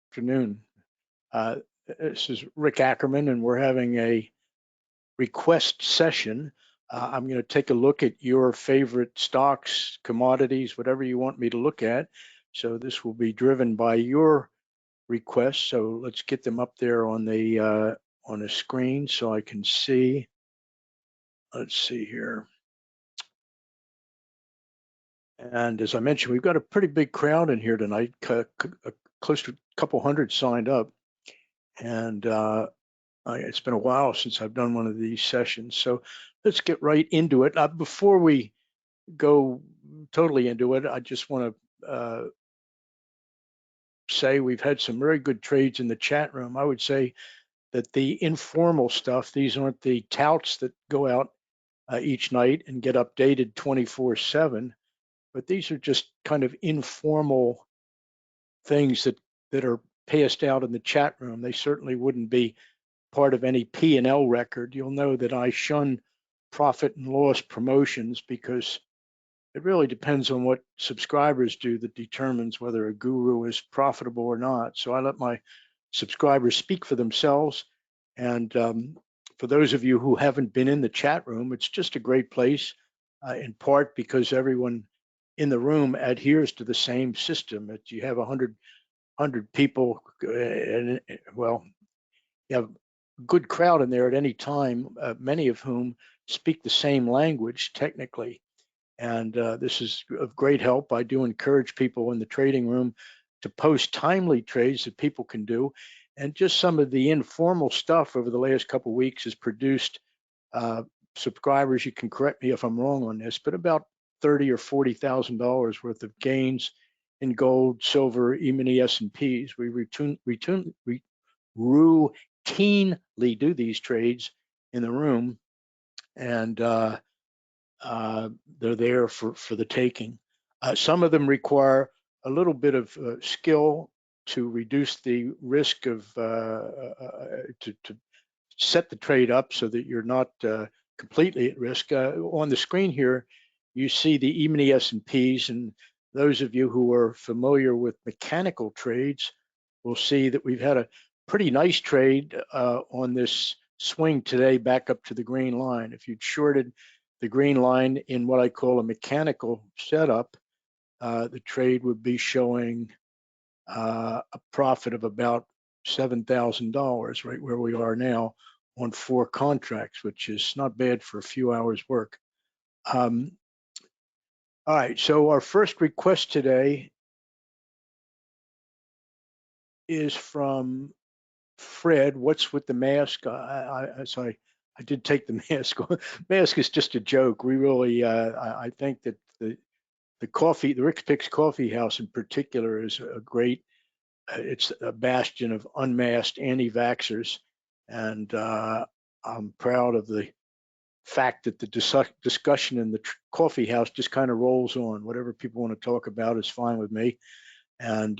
afternoon. This is Rick Ackerman, and we're having a request session. I'm going to take a look at your favorite stocks, commodities, whatever you want me to look at. So this will be driven by your requests. So let's get them up there on the screen so I can see. Let's see here. And as I mentioned, we've got a pretty big crowd in here tonight, close to a couple hundred signed up. And it's been a while since I've done one of these sessions. So let's get right into it. Before we go totally into it, I just want to say we've had some very good trades in the chat room. I would say that the informal stuff, these aren't the touts that go out each night and get updated 24/7, but these are just kind of informal things that are passed out in the chat room. They certainly wouldn't be part of any P&L record. You'll know that I shun profit and loss promotions because it really depends on what subscribers do that determines whether a guru is profitable or not. So I let my subscribers speak for themselves. And for those of you who haven't been in the chat room, it's just a great place, in part because everyone in the room adheres to the same system. That you have 100 people, and well, you have a good crowd in there at any time, many of whom speak the same language technically. And this is of great help. I do encourage people in the trading room to post timely trades that people can do. And just some of the informal stuff over the last couple of weeks has produced subscribers. You can correct me if I'm wrong on this, but about $30,000 or $40,000 worth of gains in gold, silver, E-mini S&Ps. We routinely do these trades in the room, and they're there for the taking. Some of them require a little bit of skill to reduce the risk of to set the trade up so that you're not completely at risk. On the screen here, you see the E-mini S&Ps, and those of you who are familiar with mechanical trades will see that we've had a pretty nice trade on this swing today back up to the green line. If you'd shorted the green line in what I call a mechanical setup, the trade would be showing a profit of about $7,000 right where we are now on 4 contracts, which is not bad for a few hours work. All right, so our first request today is from Fred. What's with the mask? Sorry, I did take the mask off. Mask is just a joke. We really, I think that the Rick Picks Coffee House in particular is a great, it's a bastion of unmasked anti-vaxxers. And I'm proud of the fact that the discussion in the coffee house just kind of rolls on. Whatever people want to talk about is fine with me. And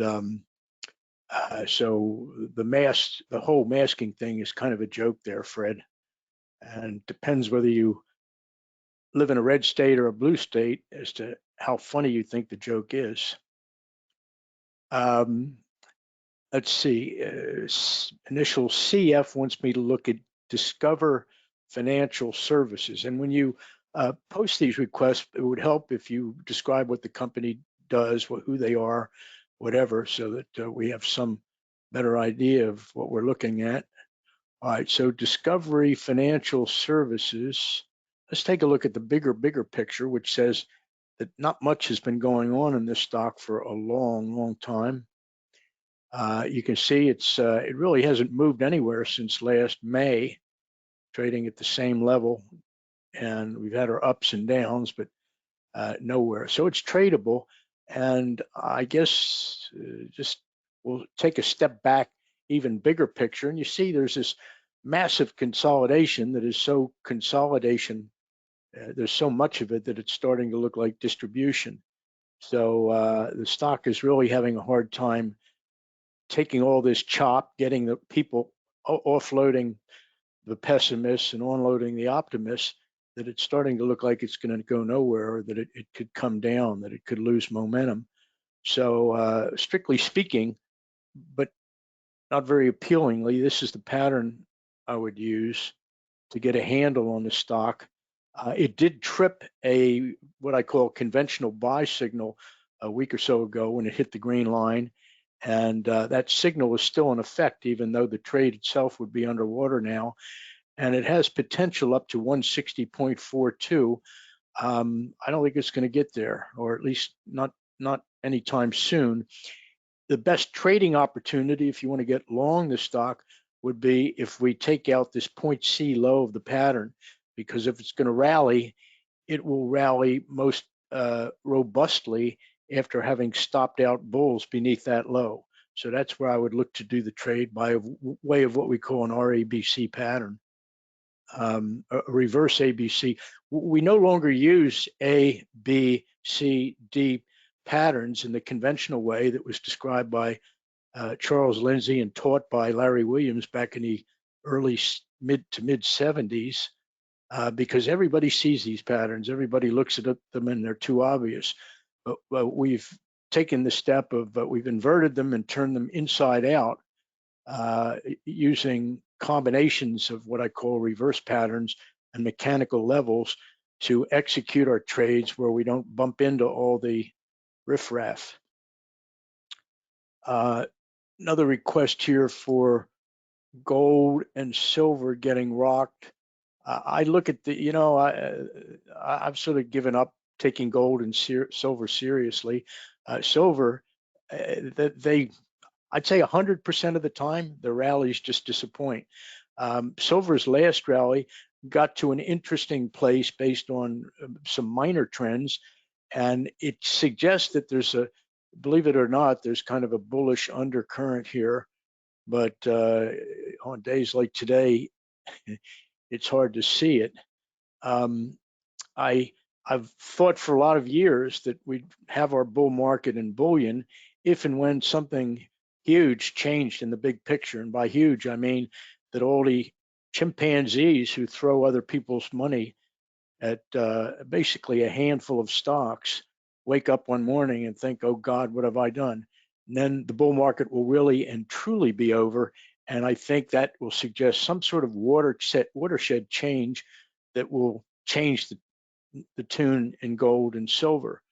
so the whole masking thing is kind of a joke there, Fred. And depends whether you live in a red state or a blue state as to how funny you think the joke is. Let's see, initial CF wants me to look at Discover Financial Services. And when you post these requests, it would help if you describe what the company does, who they are, whatever, so that we have some better idea of what we're looking at. All right, so Discovery Financial Services. Let's take a look at the bigger picture, which says that not much has been going on in this stock for a long time. You can see it really hasn't moved anywhere since last May, trading at the same level, and we've had our ups and downs, but nowhere. So it's tradable, and I guess just we'll take a step back, even bigger picture, and you see there's this massive consolidation that is so consolidation. There's so much of it that it's starting to look like distribution. So the stock is really having a hard time taking all this chop, getting the people offloading the pessimists and onloading the optimists, that it's starting to look like it's going to go nowhere, or that it could come down, that it could lose momentum. So strictly speaking, but not very appealingly, this is the pattern I would use to get a handle on the stock. It did trip what I call conventional buy signal a week or so ago when it hit the green line. And that signal is still in effect, even though the trade itself would be underwater now. And it has potential up to 160.42. I don't think it's going to get there, or at least not anytime soon. The best trading opportunity, if you want to get long the stock, would be if we take out this point C low of the pattern, because if it's going to rally, it will rally most robustly after having stopped out bulls beneath that low. So that's where I would look to do the trade by way of what we call an RABC pattern, a reverse ABC. We no longer use A, B, C, D patterns in the conventional way that was described by Charles Lindsay and taught by Larry Williams back in the early mid 70s, because everybody sees these patterns. Everybody looks at them and they're too obvious. But we've taken the step of, we've inverted them and turned them inside out using combinations of what I call reverse patterns and mechanical levels to execute our trades where we don't bump into all the riffraff. Another request here for gold and silver getting rocked. I look at the, I've sort of given up taking gold and silver seriously. Silver, I'd say 100% of the time, the rallies just disappoint. Silver's last rally got to an interesting place based on some minor trends, and it suggests that there's believe it or not, there's kind of a bullish undercurrent here. But on days like today, it's hard to see it. I've thought for a lot of years that we'd have our bull market in bullion if and when something huge changed in the big picture. And by huge, I mean that all the chimpanzees who throw other people's money at basically a handful of stocks wake up one morning and think, oh God, what have I done? And then the bull market will really and truly be over. And I think that will suggest some sort of watershed change that will change the tune in gold and silver.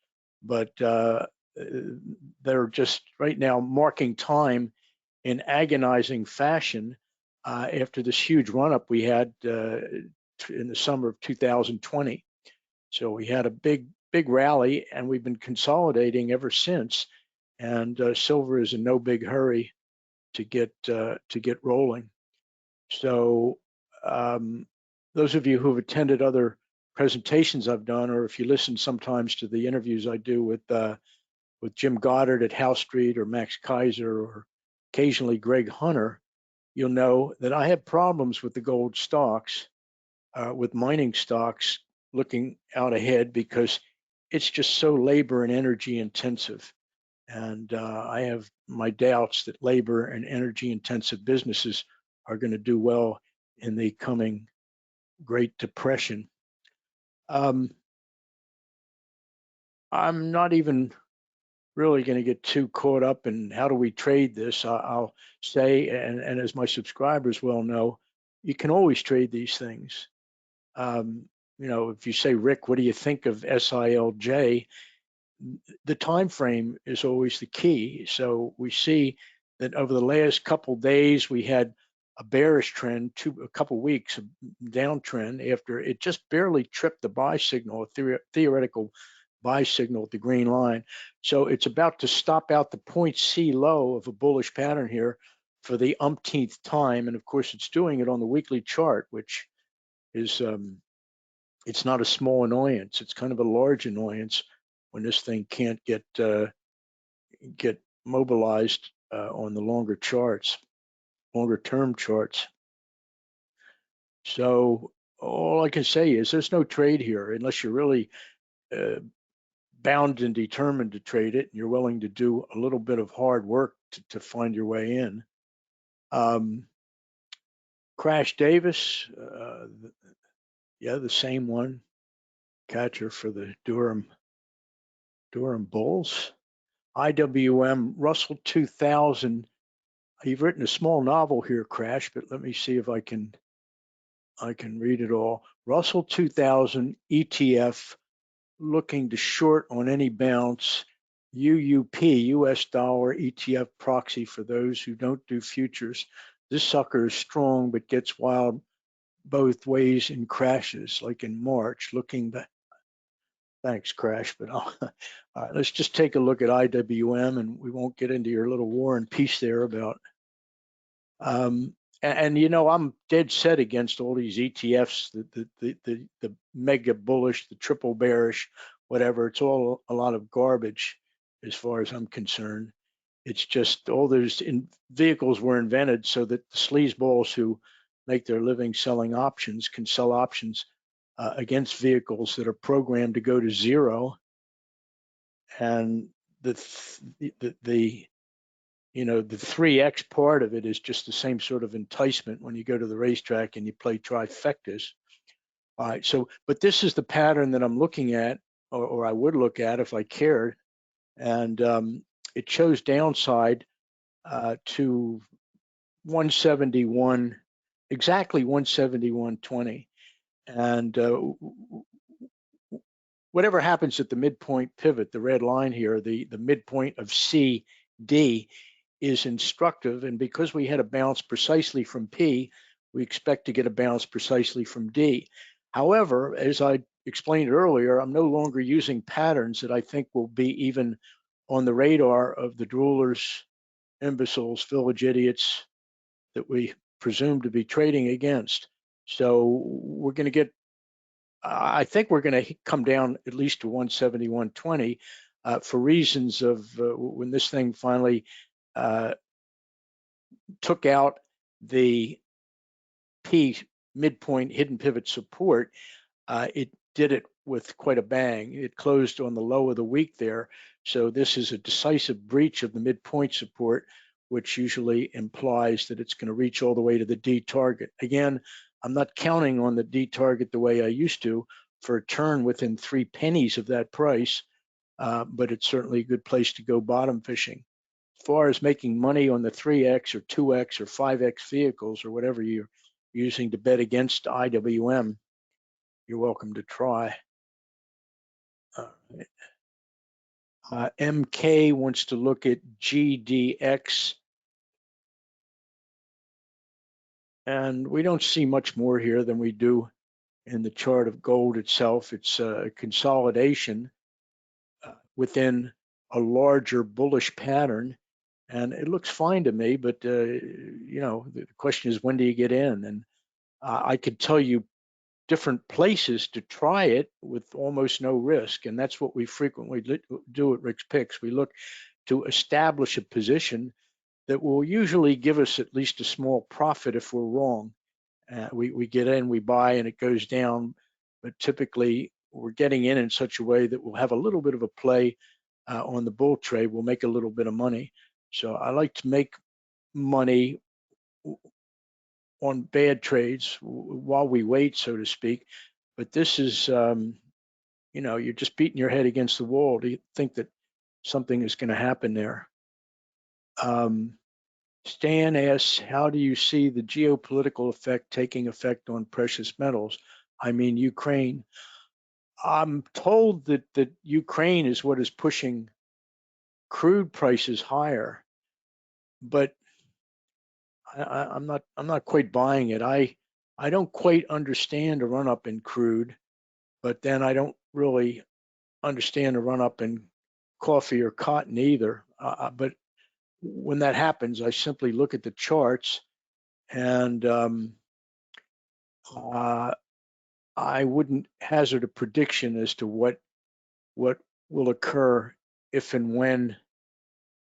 But they're just right now marking time in agonizing fashion after this huge run-up we had in the summer of 2020. So we had a big rally, and we've been consolidating ever since. And silver is in no big hurry to get rolling. So those of you who have attended other presentations I've done, or if you listen sometimes to the interviews I do with Jim Goddard at House Street or Max Kaiser or occasionally Greg Hunter, you'll know that I have problems with the gold stocks, with mining stocks looking out ahead, because it's just so labor and energy intensive. And I have my doubts that labor and energy intensive businesses are going to do well in the coming Great Depression. I'm not even really going to get too caught up in how do we trade this. I'll say, and as my subscribers well know, you can always trade these things. If you say, Rick, what do you think of SILJ? The time frame is always the key. So we see that over the last couple of days, we had a bearish trend, a couple of weeks, a downtrend after it just barely tripped the buy signal, a theoretical buy signal at the green line. So it's about to stop out the point C low of a bullish pattern here for the umpteenth time. And of course, it's doing it on the weekly chart, which is, it's not a small annoyance. It's kind of a large annoyance when this thing can't get mobilized on the longer term charts. So all I can say is there's no trade here unless you're really bound and determined to trade it, and you're willing to do a little bit of hard work to find your way in. Crash Davis, the same one, catcher for the Durham Bulls. IWM Russell 2000 You've written a small novel here, Crash, but let me see if I can read it all. Russell 2000 ETF looking to short on any bounce. UUP, US dollar ETF proxy for those who don't do futures. This sucker is strong but gets wild both ways in crashes, like in March. Looking back, thanks, Crash. But all right, let's just take a look at IWM, and we won't get into your little war and peace there about. And you know, I'm dead set against all these ETFs, the mega bullish, the triple bearish, whatever. It's all a lot of garbage as far as I'm concerned. It's just all those vehicles were invented so that the sleazeballs who make their living selling options can sell options against vehicles that are programmed to go to zero. And the you know, the 3X part of it is just the same sort of enticement when you go to the racetrack and you play trifectas. All right, so, but this is the pattern that I'm looking at, or I would look at if I cared. And it shows downside to 171, exactly 171.20. And whatever happens at the midpoint pivot, the red line here, the midpoint of CD is instructive. And because we had a bounce precisely from P, we expect to get a bounce precisely from D. However, as I explained earlier, I'm no longer using patterns that I think will be even on the radar of the droolers, imbeciles, village idiots that we presume to be trading against. So we're going to get, I think we're going to come down at least to 171.20 for reasons of when this thing finally took out the P midpoint hidden pivot support, it did it with quite a bang. It closed on the low of the week there. So this is a decisive breach of the midpoint support, which usually implies that it's going to reach all the way to the D target. Again, I'm not counting on the D target the way I used to for a turn within 3 pennies of that price, but it's certainly a good place to go bottom fishing. As far as making money on the 3X or 2X or 5X vehicles or whatever you're using to bet against IWM, you're welcome to try. MK wants to look at GDX. And we don't see much more here than we do in the chart of gold itself. It's a consolidation within a larger bullish pattern. And it looks fine to me, but you know, the question is, when do you get in? And I could tell you different places to try it with almost no risk. And that's what we frequently do at Rick's Picks. We look to establish a position that will usually give us at least a small profit if we're wrong. We get in, we buy, and it goes down. But typically, we're getting in such a way that we'll have a little bit of a play on the bull trade. We'll make a little bit of money. So I like to make money on bad trades while we wait, so to speak. But this is, you know, you're just beating your head against the wall. Do you think that something is going to happen there? Stan asks, how do you see the geopolitical effect taking effect on precious metals? I mean, Ukraine. I'm told that Ukraine is what is pushing crude prices higher, but I'm not quite buying it. I don't quite understand a run up in crude, but then I don't really understand a run up in coffee or cotton either. But when that happens, I simply look at the charts, and I wouldn't hazard a prediction as to what will occur if and when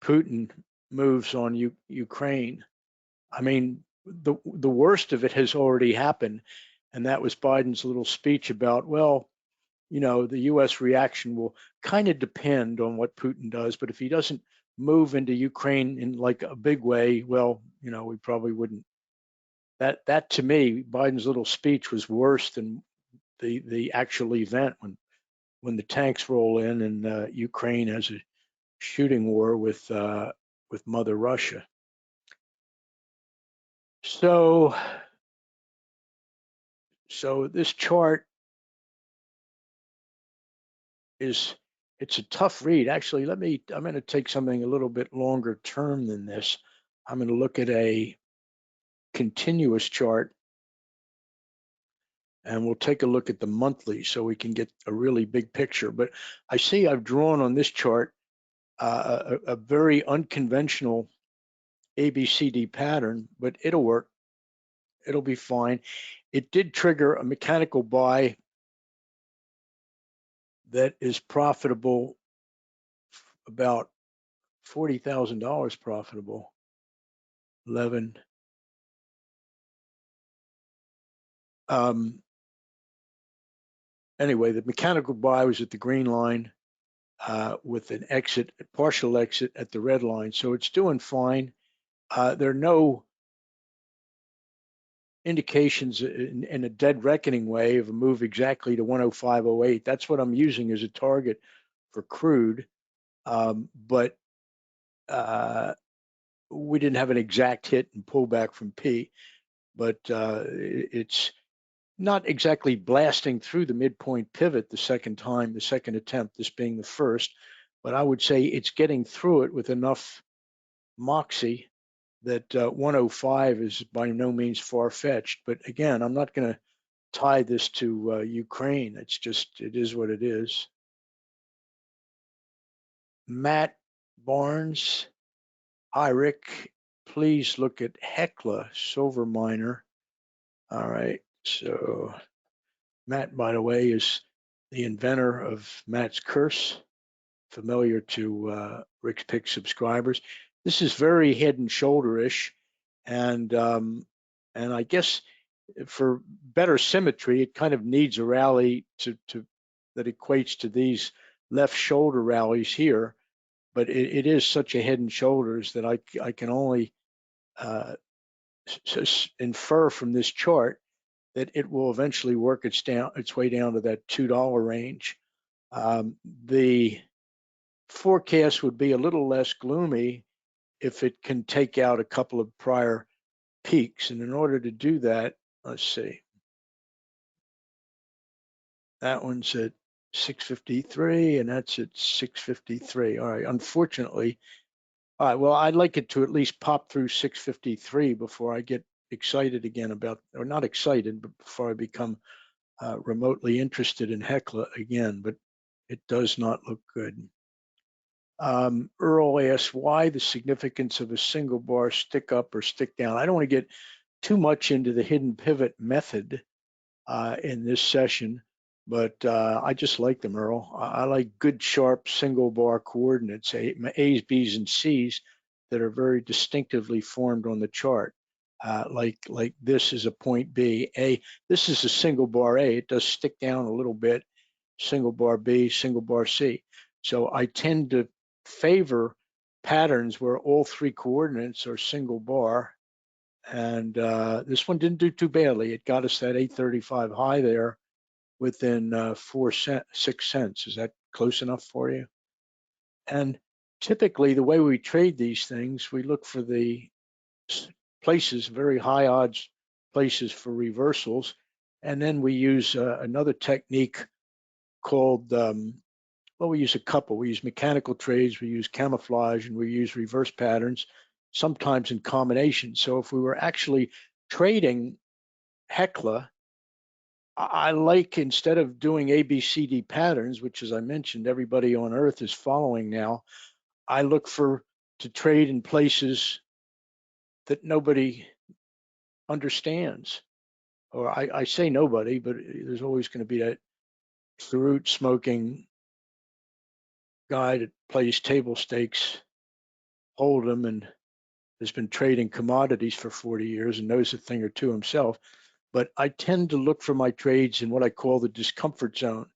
Putin moves on Ukraine. I mean, the worst of it has already happened, and that was Biden's little speech about, well, you know, the U.S. reaction will kind of depend on what Putin does, but if he doesn't move into Ukraine in like a big way, well, you know, we probably wouldn't. That to me, Biden's little speech was worse than the actual event when the tanks roll in and Ukraine has a shooting war with Mother Russia. So this chart it's a tough read. Actually, I'm going to take something a little bit longer term than this. I'm going to look at a continuous chart, and we'll take a look at the monthly so we can get a really big picture. But I see I've drawn on this chart a very unconventional ABCD pattern, but it'll work. It'll be fine. It did trigger a mechanical buy that is profitable, about $40,000 profitable. 11. Anyway, the mechanical buy was at the green line with an exit, a partial exit at the red line. So it's doing fine. There are no indications in a dead reckoning way of a move exactly to 105.08. That's what I'm using as a target for crude. But we didn't have an exact hit and pullback from P, but it's not exactly blasting through the midpoint pivot the second attempt, this being the first, but I would say it's getting through it with enough moxie that 105 is by no means far-fetched. But again, I'm not going to tie this to Ukraine. It's just, it is what it is. Matt Barnes, hi Rick, please look at Hecla Silver Miner. All right, so Matt, by the way, is the inventor of Matt's Curse, familiar to Rick's Pick subscribers. This is very head and shoulder-ish, and I guess for better symmetry, it kind of needs a rally that equates to these left shoulder rallies here. But it is such a head and shoulders that I can only infer from this chart that it will eventually work its way down to that $2 range. The forecast would be a little less gloomy if it can take out a couple of prior peaks. And in order to do that, let's see. That one's at 653 and that's at 653. All right, unfortunately, all right, well, I'd like it to at least pop through 653 before I get excited again about, or not excited, but before I become remotely interested in Hecla again, but it does not look good. Earl asks, why the significance of a single bar stick up or stick down? I don't want to get too much into the hidden pivot method in this session, but I just like them, Earl. I like good, sharp single bar coordinates, A's, B's, and C's that are very distinctively formed on the chart. Like this is a point B. This is a single bar A. It does stick down a little bit. Single bar B, single bar C. So I tend to favor patterns where all three coordinates are single bar. And this one didn't do too badly. It got us that 835 high there within 6 cents. Is that close enough for you? And typically the way we trade these things, we look for the places, very high odds places for reversals. And then we use another technique called, well, we use a couple. We use mechanical trades, we use camouflage, and we use reverse patterns, sometimes in combination. So if we were actually trading Hecla, I like, instead of doing ABCD patterns, which, as I mentioned, everybody on Earth is following now, I look to trade in places that nobody understands. Or I say nobody, but there's always going to be that cheroot smoking guy that plays table stakes, Hold'em, and has been trading commodities for 40 years and knows a thing or two himself. But I tend to look for my trades in what I call the discomfort zone.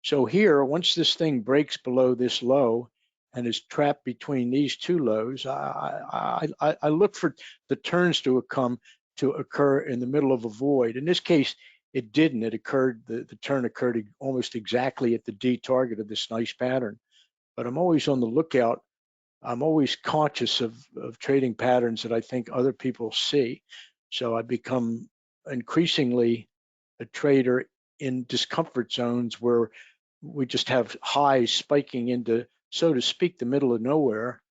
So here, once this thing breaks below this low and is trapped between these two lows, I look for the turns to occur in the middle of a void. In this case, it didn't. The turn occurred almost exactly at the D target of this nice pattern. But I'm always on the lookout. I'm always conscious of trading patterns that I think other people see. So I become increasingly a trader in discomfort zones where we just have highs spiking into, so to speak, the middle of nowhere,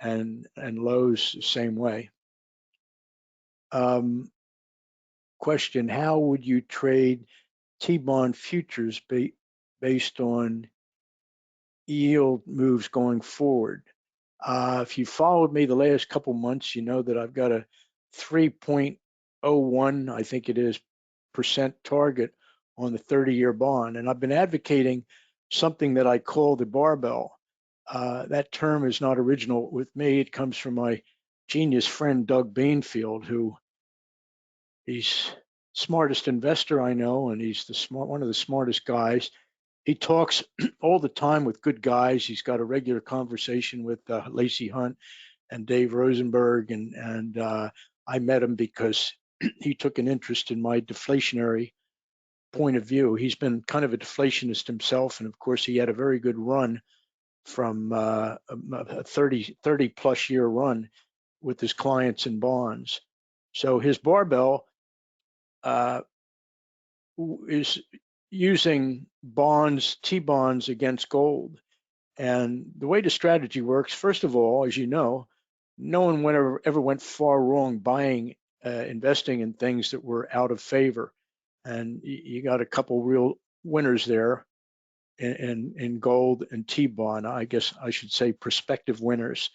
and lows the same way. Question: how would you trade T-bond futures based on yield moves going forward? If you followed me the last couple months, you know that I've got a 3.01, I think it is, percent target on the 30-year bond, and I've been advocating something that I call the barbell. That term is not original with me. It comes from my genius friend Doug Bainfield, who he's smartest investor I know, and he's one of the smartest guys. He talks all the time with good guys. He's got a regular conversation with Lacey Hunt and Dave Rosenberg, and I met him because he took an interest in my deflationary point of view. He's been kind of a deflationist himself, and of course he had a very good run from a 30 plus year run with his clients in bonds. So his barbell is using bonds, T-bonds against gold. And the way the strategy works, first of all, as you know, no one ever went far wrong buying, investing in things that were out of favor. And you got a couple real winners there in gold and T-bond. I guess I should say prospective winners.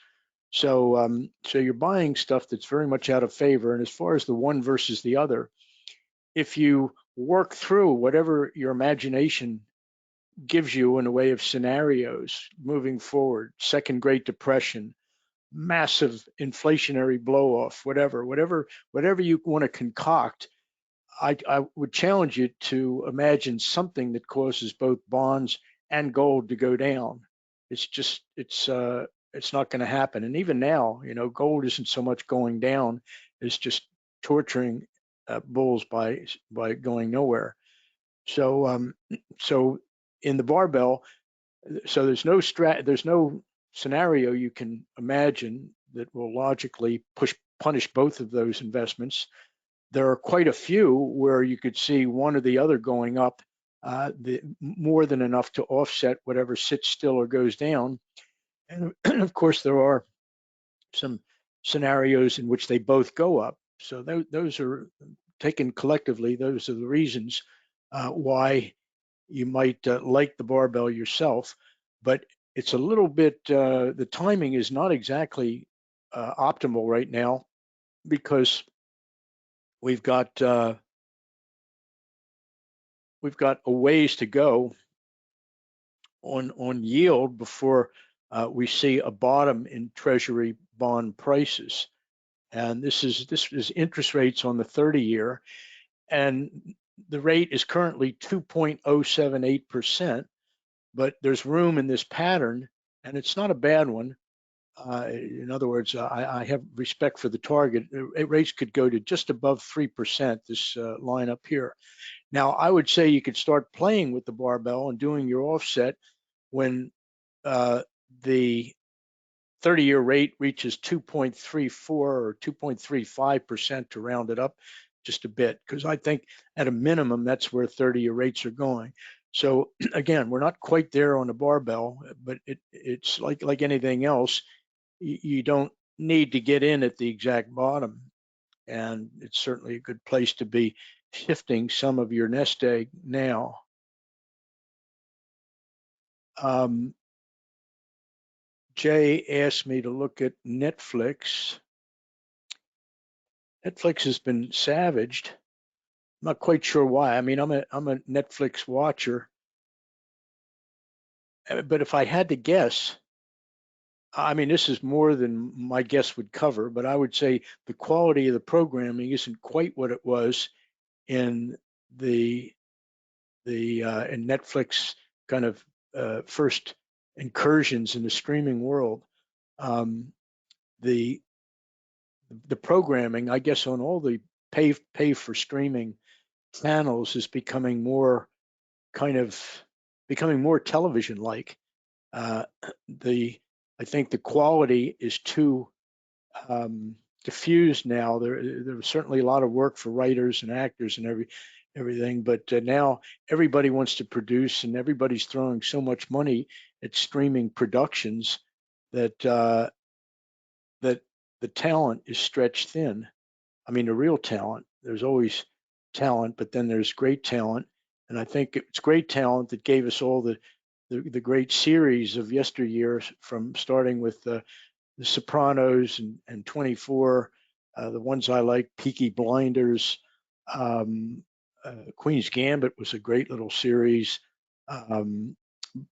So you're buying stuff that's very much out of favor. And as far as the one versus the other, if you work through whatever your imagination gives you in the way of scenarios moving forward, Second Great Depression, massive inflationary blow off, whatever you want to concoct, I would challenge you to imagine something that causes both bonds and gold to go down. It's not going to happen. And even now, gold isn't so much going down; it's just torturing bulls by going nowhere. So so in the barbell, so there's no scenario you can imagine that will logically punish both of those investments. There are quite a few where you could see one or the other going up, more than enough to offset whatever sits still or goes down. And of course, there are some scenarios in which they both go up. So those are taken collectively. Those are the reasons why you might like the barbell yourself, but it's a little bit, the timing is not exactly optimal right now, because we've got a ways to go on yield before we see a bottom in Treasury bond prices. And this is interest rates on the 30-year, and the rate is currently 2.078%. But there's room in this pattern, and it's not a bad one. In other words, I have respect for the target. Rates could go to just above 3%, this line up here. Now, I would say you could start playing with the barbell and doing your offset when the 30-year rate reaches 2.34 or 2.35%, to round it up just a bit, because I think at a minimum that's where 30-year rates are going. So again, we're not quite there on the barbell, but it's like anything else. You don't need to get in at the exact bottom, and it's certainly a good place to be shifting some of your nest egg now. Jay asked me to look at Netflix. Netflix has been savaged. I'm not quite sure why. I mean, I'm a Netflix watcher, but if I had to guess, I mean, this is more than my guess would cover, but I would say the quality of the programming isn't quite what it was in the in Netflix kind of first incursions in the streaming world. The programming, I guess, on all the pay for streaming channels is becoming more television like. I think the quality is too diffused now. There was certainly a lot of work for writers and actors and everything, but now everybody wants to produce, and everybody's throwing so much money at streaming productions that that the talent is stretched thin. I mean, the real talent. There's always talent, but then there's great talent, and I think it's great talent that gave us all the great series of yesteryear, from starting with the Sopranos and 24, the ones I like, Peaky Blinders, um, Queen's Gambit was a great little series, um,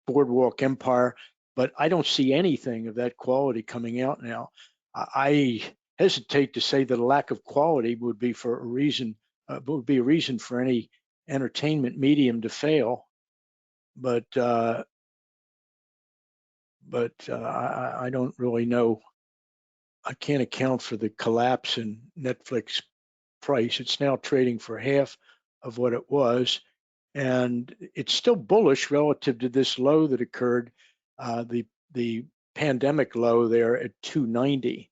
Boardwalk Empire, but I don't see anything of that quality coming out now. I hesitate to say that a lack of quality would be for a reason, would be a reason for any entertainment medium to fail, but I don't really know. I can't account for the collapse in Netflix price. It's now trading for half of what it was, and it's still bullish relative to this low that occurred, the pandemic low there at 290.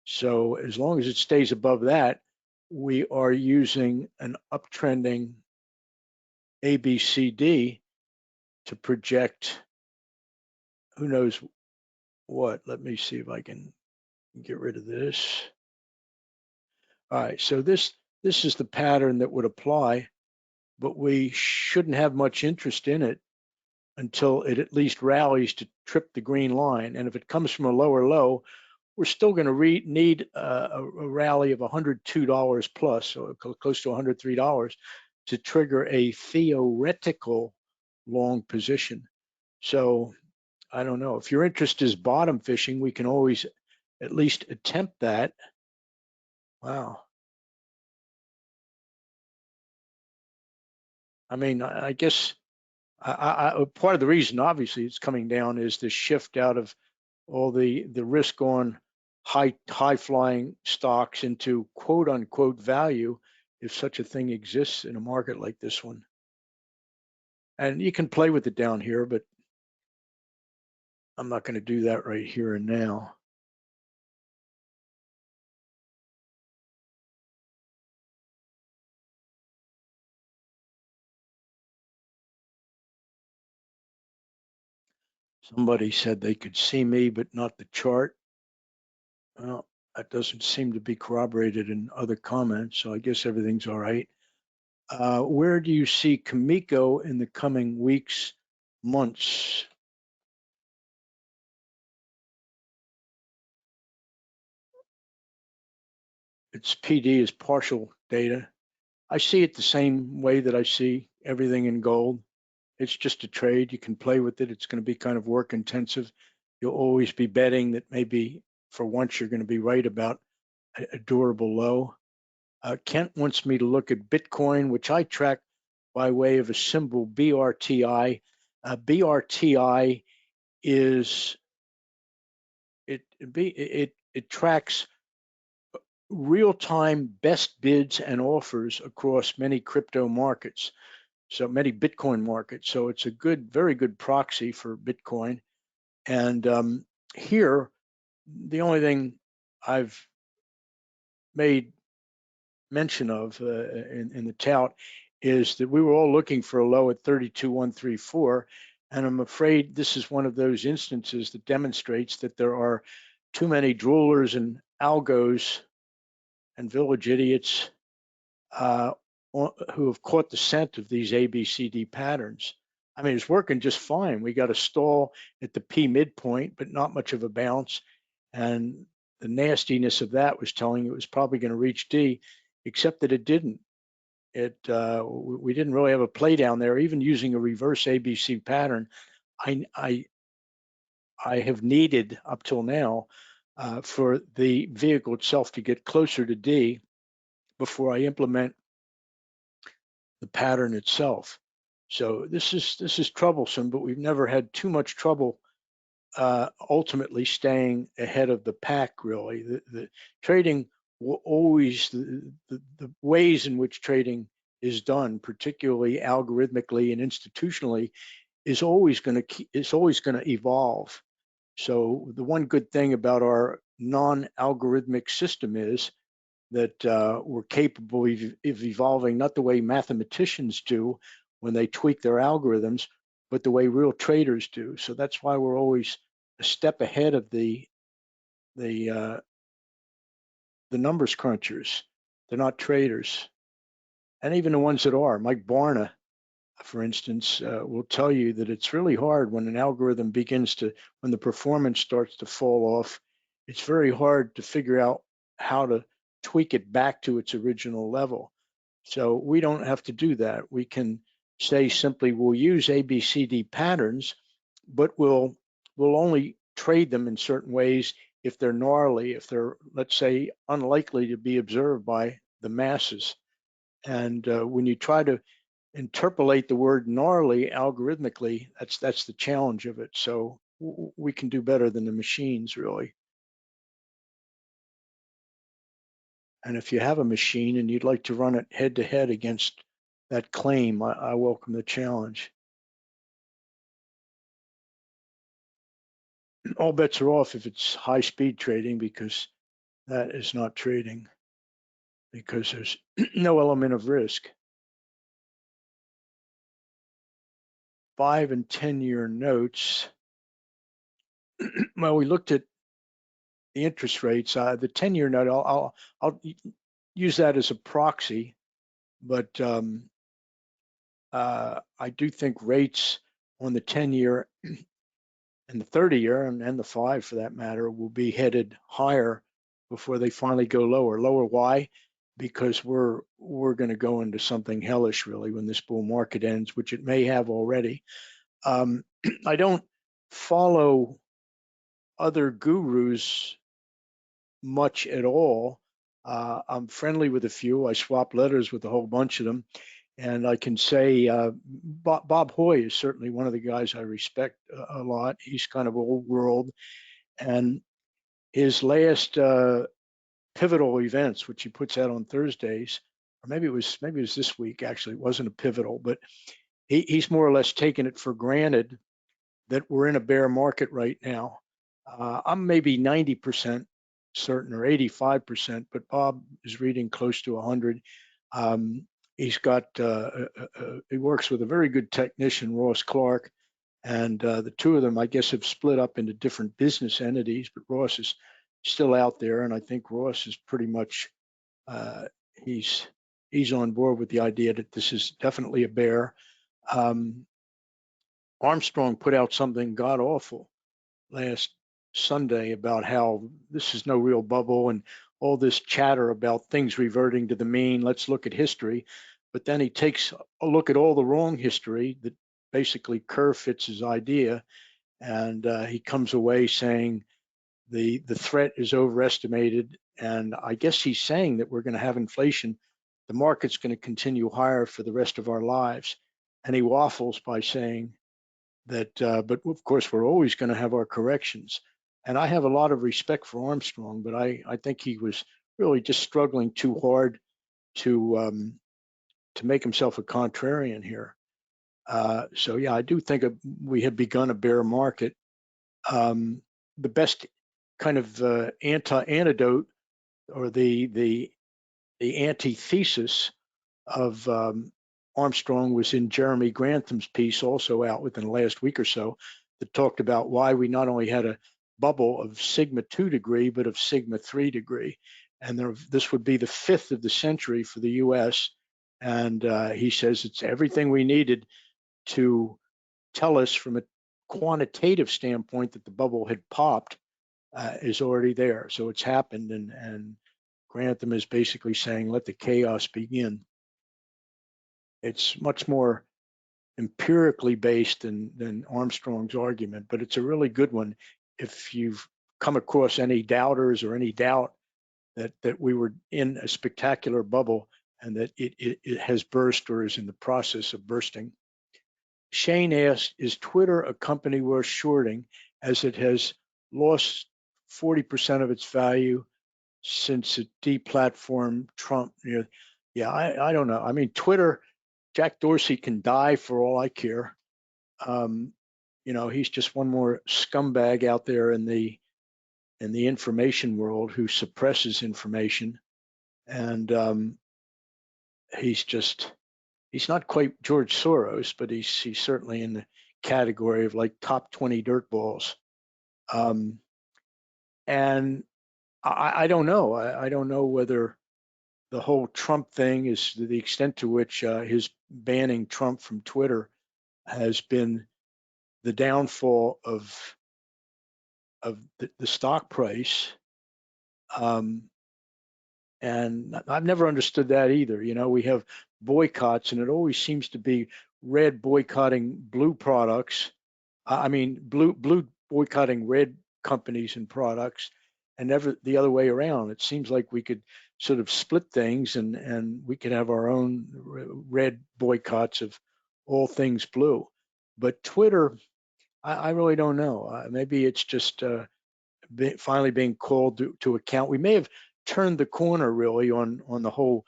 So as long as it stays above that, we are using an uptrending ABCD to project who knows what. Let me see if I can get rid of this. All right, so this is the pattern that would apply, but we shouldn't have much interest in it until it at least rallies to trip the green line. And if it comes from a lower low, we're still going to need a rally of $102 plus, so close to $103, to trigger a theoretical long position. So I don't know. If your interest is bottom fishing, we can always at least attempt that. Wow. I mean, I guess part of the reason, obviously, it's coming down is the shift out of all the risk on high flying stocks into quote unquote value, if such a thing exists in a market like this one. And you can play with it down here, but I'm not going to do that right here and now. Somebody said they could see me, but not the chart. Well, that doesn't seem to be corroborated in other comments, so I guess everything's all right. Where do you see Camiko in the coming weeks, months? Its PD is partial data. I see it the same way that I see everything in gold. It's just a trade. You can play with it. It's going to be kind of work intensive. You'll always be betting that maybe for once you're going to be right about a durable low. Kent wants me to look at Bitcoin, which I track by way of a symbol BRTI. BRTI is it tracks real-time best bids and offers across many crypto markets, so many Bitcoin markets. So it's a very good proxy for Bitcoin. And here, the only thing I've made mention of in the tout is that we were all looking for a low at 32,134, and I'm afraid this is one of those instances that demonstrates that there are too many droolers and algos and village idiots who have caught the scent of these ABCD patterns. I mean, it's working just fine. We got a stall at the P midpoint, but not much of a bounce. And the nastiness of that was telling it was probably going to reach D, except that it didn't. We didn't really have a play down there. Even using a reverse ABC pattern, I have needed up till now for the vehicle itself to get closer to D before I implement the pattern itself. So this is troublesome, but we've never had too much trouble ultimately staying ahead of the pack. Really, the trading will always the ways in which trading is done, particularly algorithmically and institutionally, is always going to evolve. So the one good thing about our non-algorithmic system is that we're capable of evolving not the way mathematicians do when they tweak their algorithms, but the way real traders do. So that's why we're always a step ahead of the uh, the numbers crunchers. They're not traders, and even the ones that are, Mike Barna, for instance, will tell you that it's really hard when an algorithm when the performance starts to fall off. It's very hard to figure out how to tweak it back to its original level. So we don't have to do that. We can say simply we'll use ABCD patterns, but we'll only trade them in certain ways if they're gnarly, if they're, let's say, unlikely to be observed by the masses. And when you try to interpolate the word gnarly algorithmically, that's the challenge of it. So we can do better than the machines, really. And if you have a machine and you'd like to run it head to head against that claim, I welcome the challenge. All bets are off if it's high speed trading, because that is not trading, because there's no element of risk. 5 and 10-year notes. Well, we looked at the interest rates. The 10-year note, I'll use that as a proxy, but I do think rates on the 10-year and the 30-year and the 5 for that matter will be headed higher before they finally go lower. Lower why? Because we're going to go into something hellish really when this bull market ends, which it may have already. I don't follow other gurus much at all. I'm friendly with a few. I swap letters with a whole bunch of them. And I can say Bob Hoy is certainly one of the guys I respect a lot. He's kind of old world. And his last pivotal events, which he puts out on Thursdays, or maybe it was this week, actually. It wasn't a pivotal, but he's more or less taken it for granted that we're in a bear market right now. I'm maybe 90% certain or 85%, but Bob is reading close to 100. He's got, he works with a very good technician, Ross Clark, and the two of them, I guess, have split up into different business entities, but Ross is still out there. And I think Ross is pretty much, uh, he's, he's on board with the idea that this is definitely a bear. Armstrong put out something god awful last Sunday about how this is no real bubble and all this chatter about things reverting to the mean. Let's look at history. But then he takes a look at all the wrong history that basically curve fits his idea. And he comes away saying the threat is overestimated. And I guess he's saying that we're going to have inflation. The market's going to continue higher for the rest of our lives. And he waffles by saying that, but of course, we're always going to have our corrections. And I have a lot of respect for Armstrong, but I think he was really just struggling too hard to make himself a contrarian here. So yeah, I do think we have begun a bear market. The best kind of antidote or the antithesis of Armstrong was in Jeremy Grantham's piece, also out within the last week or so, that talked about why we not only had a bubble of sigma 2 degree, but of sigma 3 degree. And this would be the 5th of the century for the US. And he says it's everything we needed to tell us from a quantitative standpoint that the bubble had popped is already there. So it's happened. And Grantham is basically saying, let the chaos begin. It's much more empirically based than Armstrong's argument, but it's a really good one if you've come across any doubters or any doubt that we were in a spectacular bubble and that it has burst or is in the process of bursting. Shane asked, is Twitter a company worth shorting as it has lost 40% of its value since it deplatformed Trump? Yeah, I don't know. I mean, Twitter, Jack Dorsey can die for all I care. he's just one more scumbag out there in the information world who suppresses information. And he's not quite George Soros, but he's certainly in the category of like top 20 dirtballs. And I don't know. I don't know whether the whole Trump thing is the extent to which his banning Trump from Twitter has been the downfall of the stock price. And I've never understood that either. We have boycotts, and it always seems to be red boycotting blue products. I mean, blue boycotting red companies and products, and never the other way around. It seems like we could sort of split things, and we could have our own red boycotts of all things blue. But Twitter, I really don't know. Maybe it's just finally being called to account. We may have turned the corner really on the whole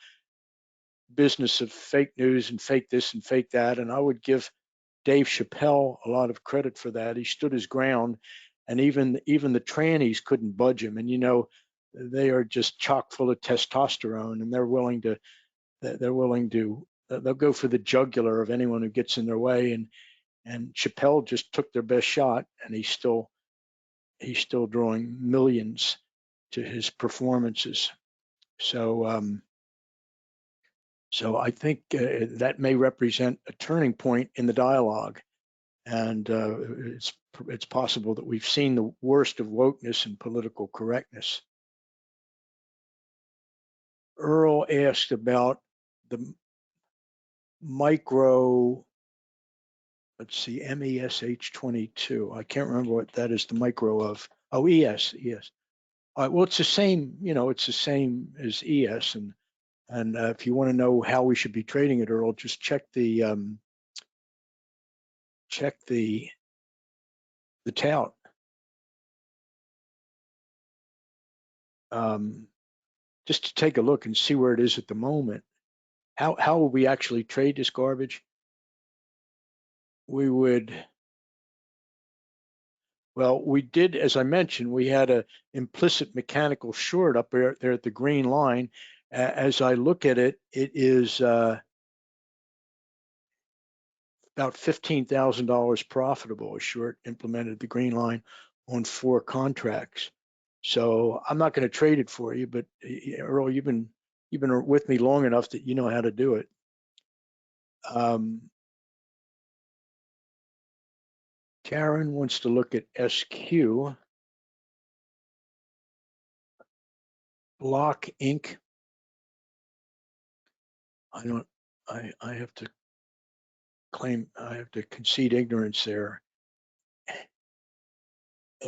business of fake news and fake this and fake that. And I would give Dave Chappelle a lot of credit for that. He stood his ground, and even the trannies couldn't budge him. And they are just chock full of testosterone, and they'll go for the jugular of anyone who gets in their way. And Chappelle just took their best shot, and he's still drawing millions to his performances. So I think that may represent a turning point in the dialogue, and it's possible that we've seen the worst of wokeness and political correctness. Earl asked about the micro. Let's see, MESH22. I can't remember what that is. The micro of. Oh, ES. Well, it's the same. It's the same as ES, and if you want to know how we should be trading it, Earl, just check the tout. Just to take a look and see where it is at the moment. How will we actually trade this garbage? We would. Well, we did, as I mentioned, we had an implicit mechanical short up there at the green line. As I look at it, it is about $15,000 profitable. A short implemented at the green line on 4 contracts. So I'm not going to trade it for you, but Earl, you've been with me long enough that you know how to do it. Karen wants to look at SQ. Block Inc. I have to concede ignorance there.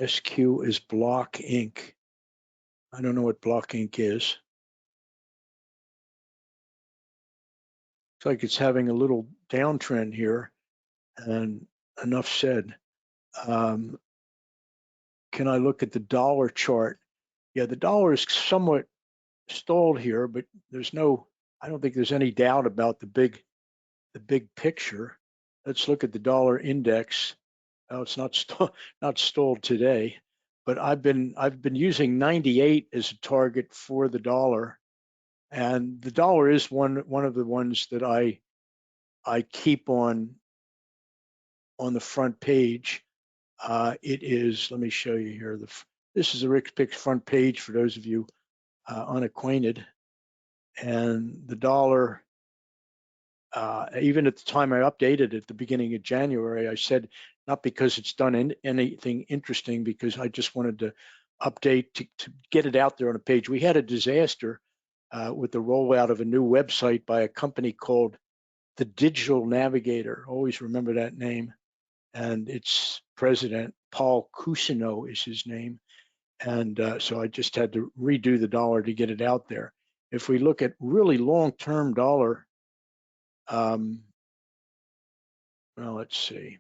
SQ is Block Inc. I don't know what Block Inc. is. Looks like it's having a little downtrend here, and enough said. Can I look at the dollar chart? Yeah, the dollar is somewhat stalled here, but I don't think there's any doubt about the big picture. Let's look at the dollar index. Oh, it's not stalled today, but I've been using 98 as a target for the dollar, and the dollar is one of the ones that I keep on the front page. It is. Let me show you here. This is a Rick Picks front page for those of you unacquainted, and the dollar. Even at the time I updated at the beginning of January, I said not because it's done anything interesting, because I just wanted to update to get it out there on a page. We had a disaster with the rollout of a new website by a company called the Digital Navigator. Always remember that name. And its president, Paul Cousineau, is his name. And so I just had to redo the dollar to get it out there. If we look at really long-term dollar, well, let's see.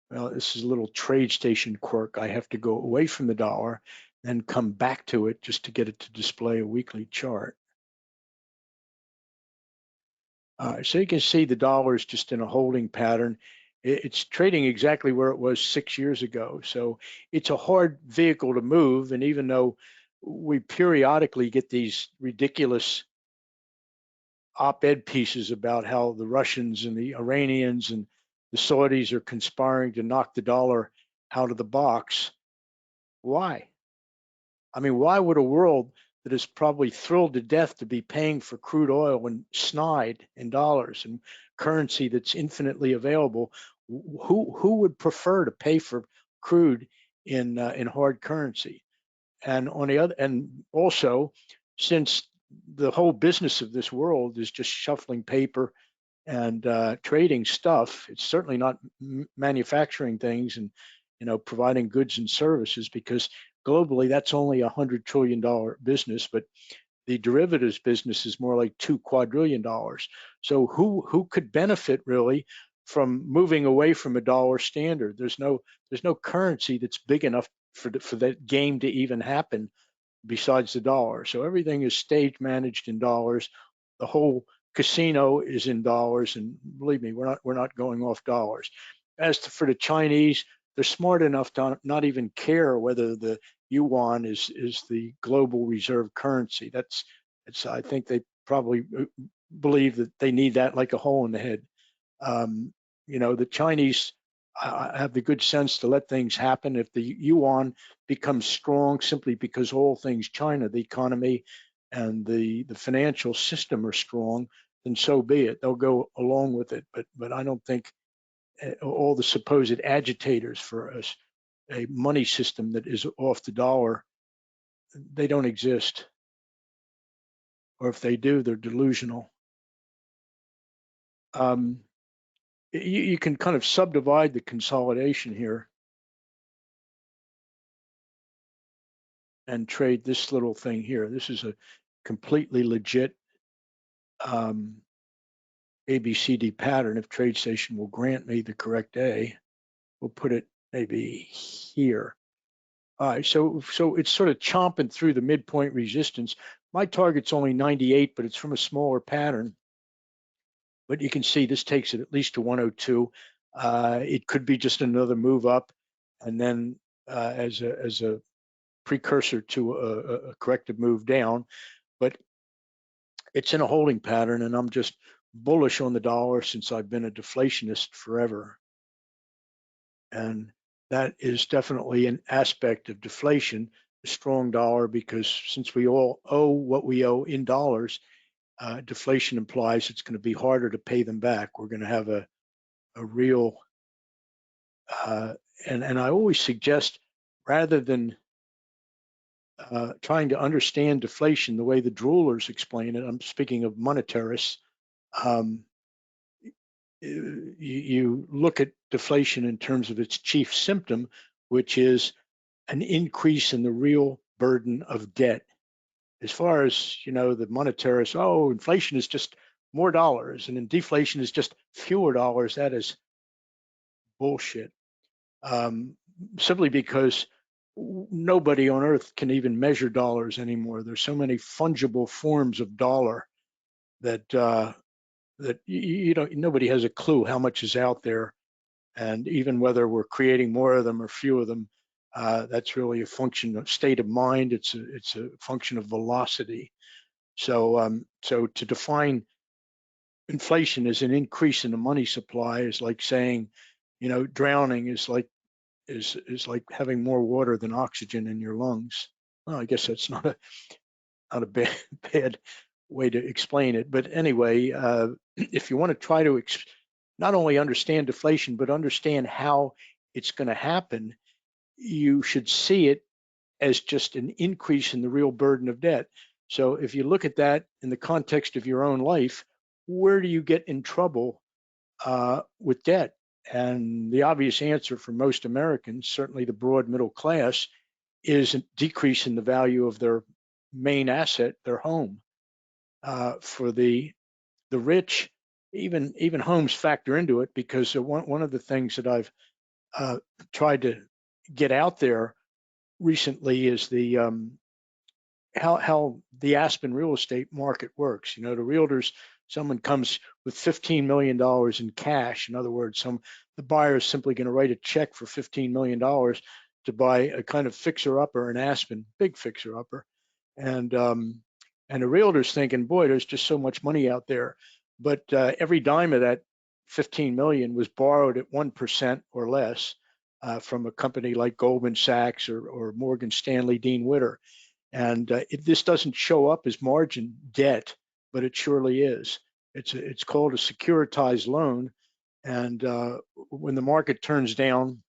Well, this is a little TradeStation quirk. I have to go away from the dollar, then come back to it just to get it to display a weekly chart. So you can see the dollar is just in a holding pattern. It's trading exactly where it was 6 years ago. So it's a hard vehicle to move. And even though we periodically get these ridiculous op-ed pieces about how the Russians and the Iranians and the Saudis are conspiring to knock the dollar out of the box, why? I mean, why would a world that is probably thrilled to death to be paying for crude oil and snide in dollars and currency that's infinitely available, who would prefer to pay for crude in hard currency? And on the other, and also, since the whole business of this world is just shuffling paper and trading stuff, it's certainly not manufacturing things and providing goods and services, because globally that's only $100 trillion business, but the derivatives business is more like $2 quadrillion. So who could benefit really from moving away from a dollar standard? There's no currency that's big enough for that game to even happen besides the dollar. So everything is stage managed in dollars. The whole casino is in dollars, and believe me, we're not going off dollars. As for the Chinese, they're smart enough to not even care whether the yuan is the global reserve currency. That's I think they probably believe that they need that like a hole in the head. The Chinese have the good sense to let things happen. If the yuan becomes strong simply because all things China, the economy and the financial system are strong, then so be it. They'll go along with it. But I don't think all the supposed agitators for a money system that is off the dollar, they don't exist. Or if they do, they're delusional. You can kind of subdivide the consolidation here and trade this little thing here. This is a completely legit ABCD pattern. If TradeStation will grant me the correct day, we'll put it maybe here. All right, so it's sort of chomping through the midpoint resistance. My target's only 98, but it's from a smaller pattern. But you can see this takes it at least to 102. It could be just another move up, and then as a precursor to a corrective move down. But it's in a holding pattern, and I'm just bullish on the dollar since I've been a deflationist forever. And that is definitely an aspect of deflation, the strong dollar, because since we all owe what we owe in dollars, deflation implies it's going to be harder to pay them back. We're going to have a real, and I always suggest, rather than trying to understand deflation the way the droolers explain it, I'm speaking of monetarists, you look at deflation in terms of its chief symptom, which is an increase in the real burden of debt. As far as the monetarists, oh, inflation is just more dollars, and then deflation is just fewer dollars. That is bullshit. Simply because nobody on earth can even measure dollars anymore. There's so many fungible forms of dollar that nobody has a clue how much is out there, and even whether we're creating more of them or fewer of them, that's really a function of state of mind. It's a function of velocity. So to define inflation as an increase in the money supply is like saying, drowning is like having more water than oxygen in your lungs. Well, I guess that's not a bad way to explain it. But anyway, if you want to try to not only understand deflation, but understand how it's going to happen, you should see it as just an increase in the real burden of debt. So if you look at that in the context of your own life, where do you get in trouble with debt? And the obvious answer for most Americans, certainly the broad middle class, is a decrease in the value of their main asset, their home. For the rich, even homes factor into it, because one of the things that I've tried to get out there recently is the how the Aspen real estate market works. The realtors, someone comes with $15 million in cash. In other words, the buyer is simply going to write a check for $15 million to buy a kind of fixer-upper in Aspen, big fixer-upper. And the realtor's thinking, boy, there's just so much money out there. But every dime of that 15 million was borrowed at 1% or less from a company like Goldman Sachs or Morgan Stanley, Dean Witter. And this doesn't show up as margin debt, but it surely is. It's called a securitized loan. And when the market turns down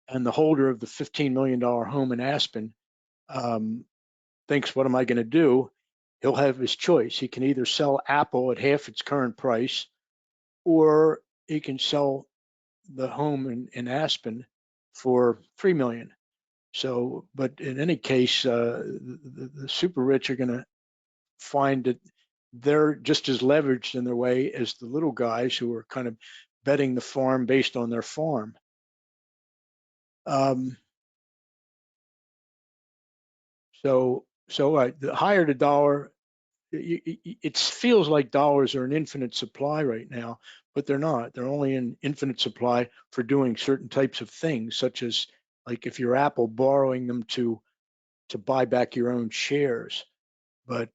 and the holder of the $15 million home in Aspen thinks, what am I going to do? He'll have his choice. He can either sell Apple at half its current price, or he can sell the home in Aspen for $3 million. So, but in any case, the super rich are going to find that they're just as leveraged in their way as the little guys who are kind of betting the farm based on their farm. So the higher the dollar, it feels like dollars are an infinite supply right now, but they're not. They're only in infinite supply for doing certain types of things, such as like if you're Apple, borrowing them to buy back your own shares. But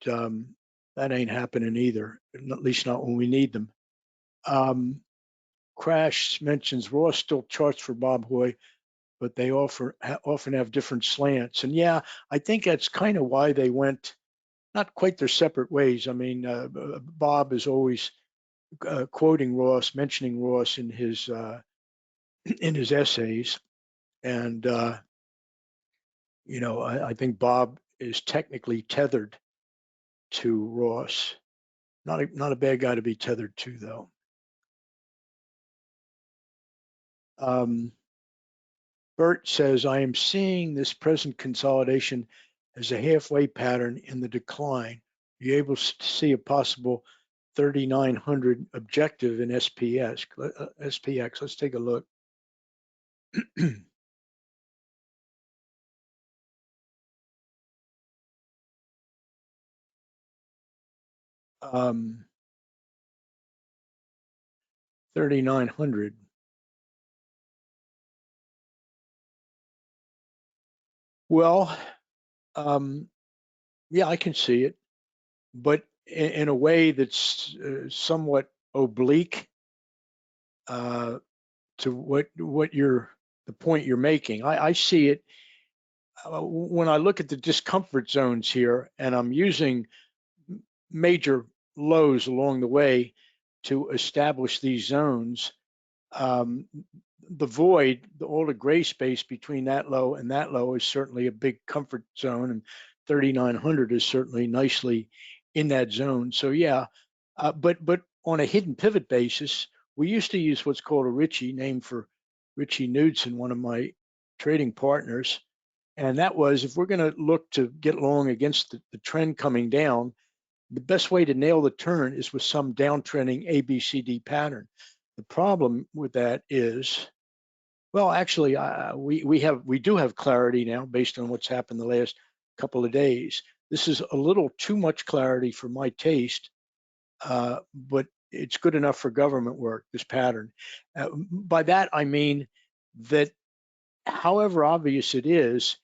that ain't happening either, at least not when we need them. Crash mentions Ross still charts for Bob Hoy, but they often have different slants. And yeah, I think that's kind of why they went not quite their separate ways. I mean, Bob is always quoting Ross, mentioning Ross in his essays, and I think Bob is technically tethered to Ross. Not a bad guy to be tethered to, though. Bert says, I am seeing this present consolidation as a halfway pattern in the decline. Are you able to see a possible 3,900 objective in SPX? Let's take a look. 3,900. Well, yeah, I can see it, but in a way that's somewhat oblique to the point you're making. I see it when I look at the discomfort zones here, and I'm using major lows along the way to establish these zones. The void, all the gray space between that low and that low is certainly a big comfort zone, and 3,900 is certainly nicely in that zone. So yeah, but on a hidden pivot basis, we used to use what's called a Richie, named for Richie Knudsen, one of my trading partners. And that was, if we're going to look to get long against the trend coming down, the best way to nail the turn is with some downtrending ABCD pattern. The problem with that is, well, actually, we do have clarity now based on what's happened the last couple of days. This is a little too much clarity for my taste, but it's good enough for government work, this pattern. By that, I mean that however obvious it is,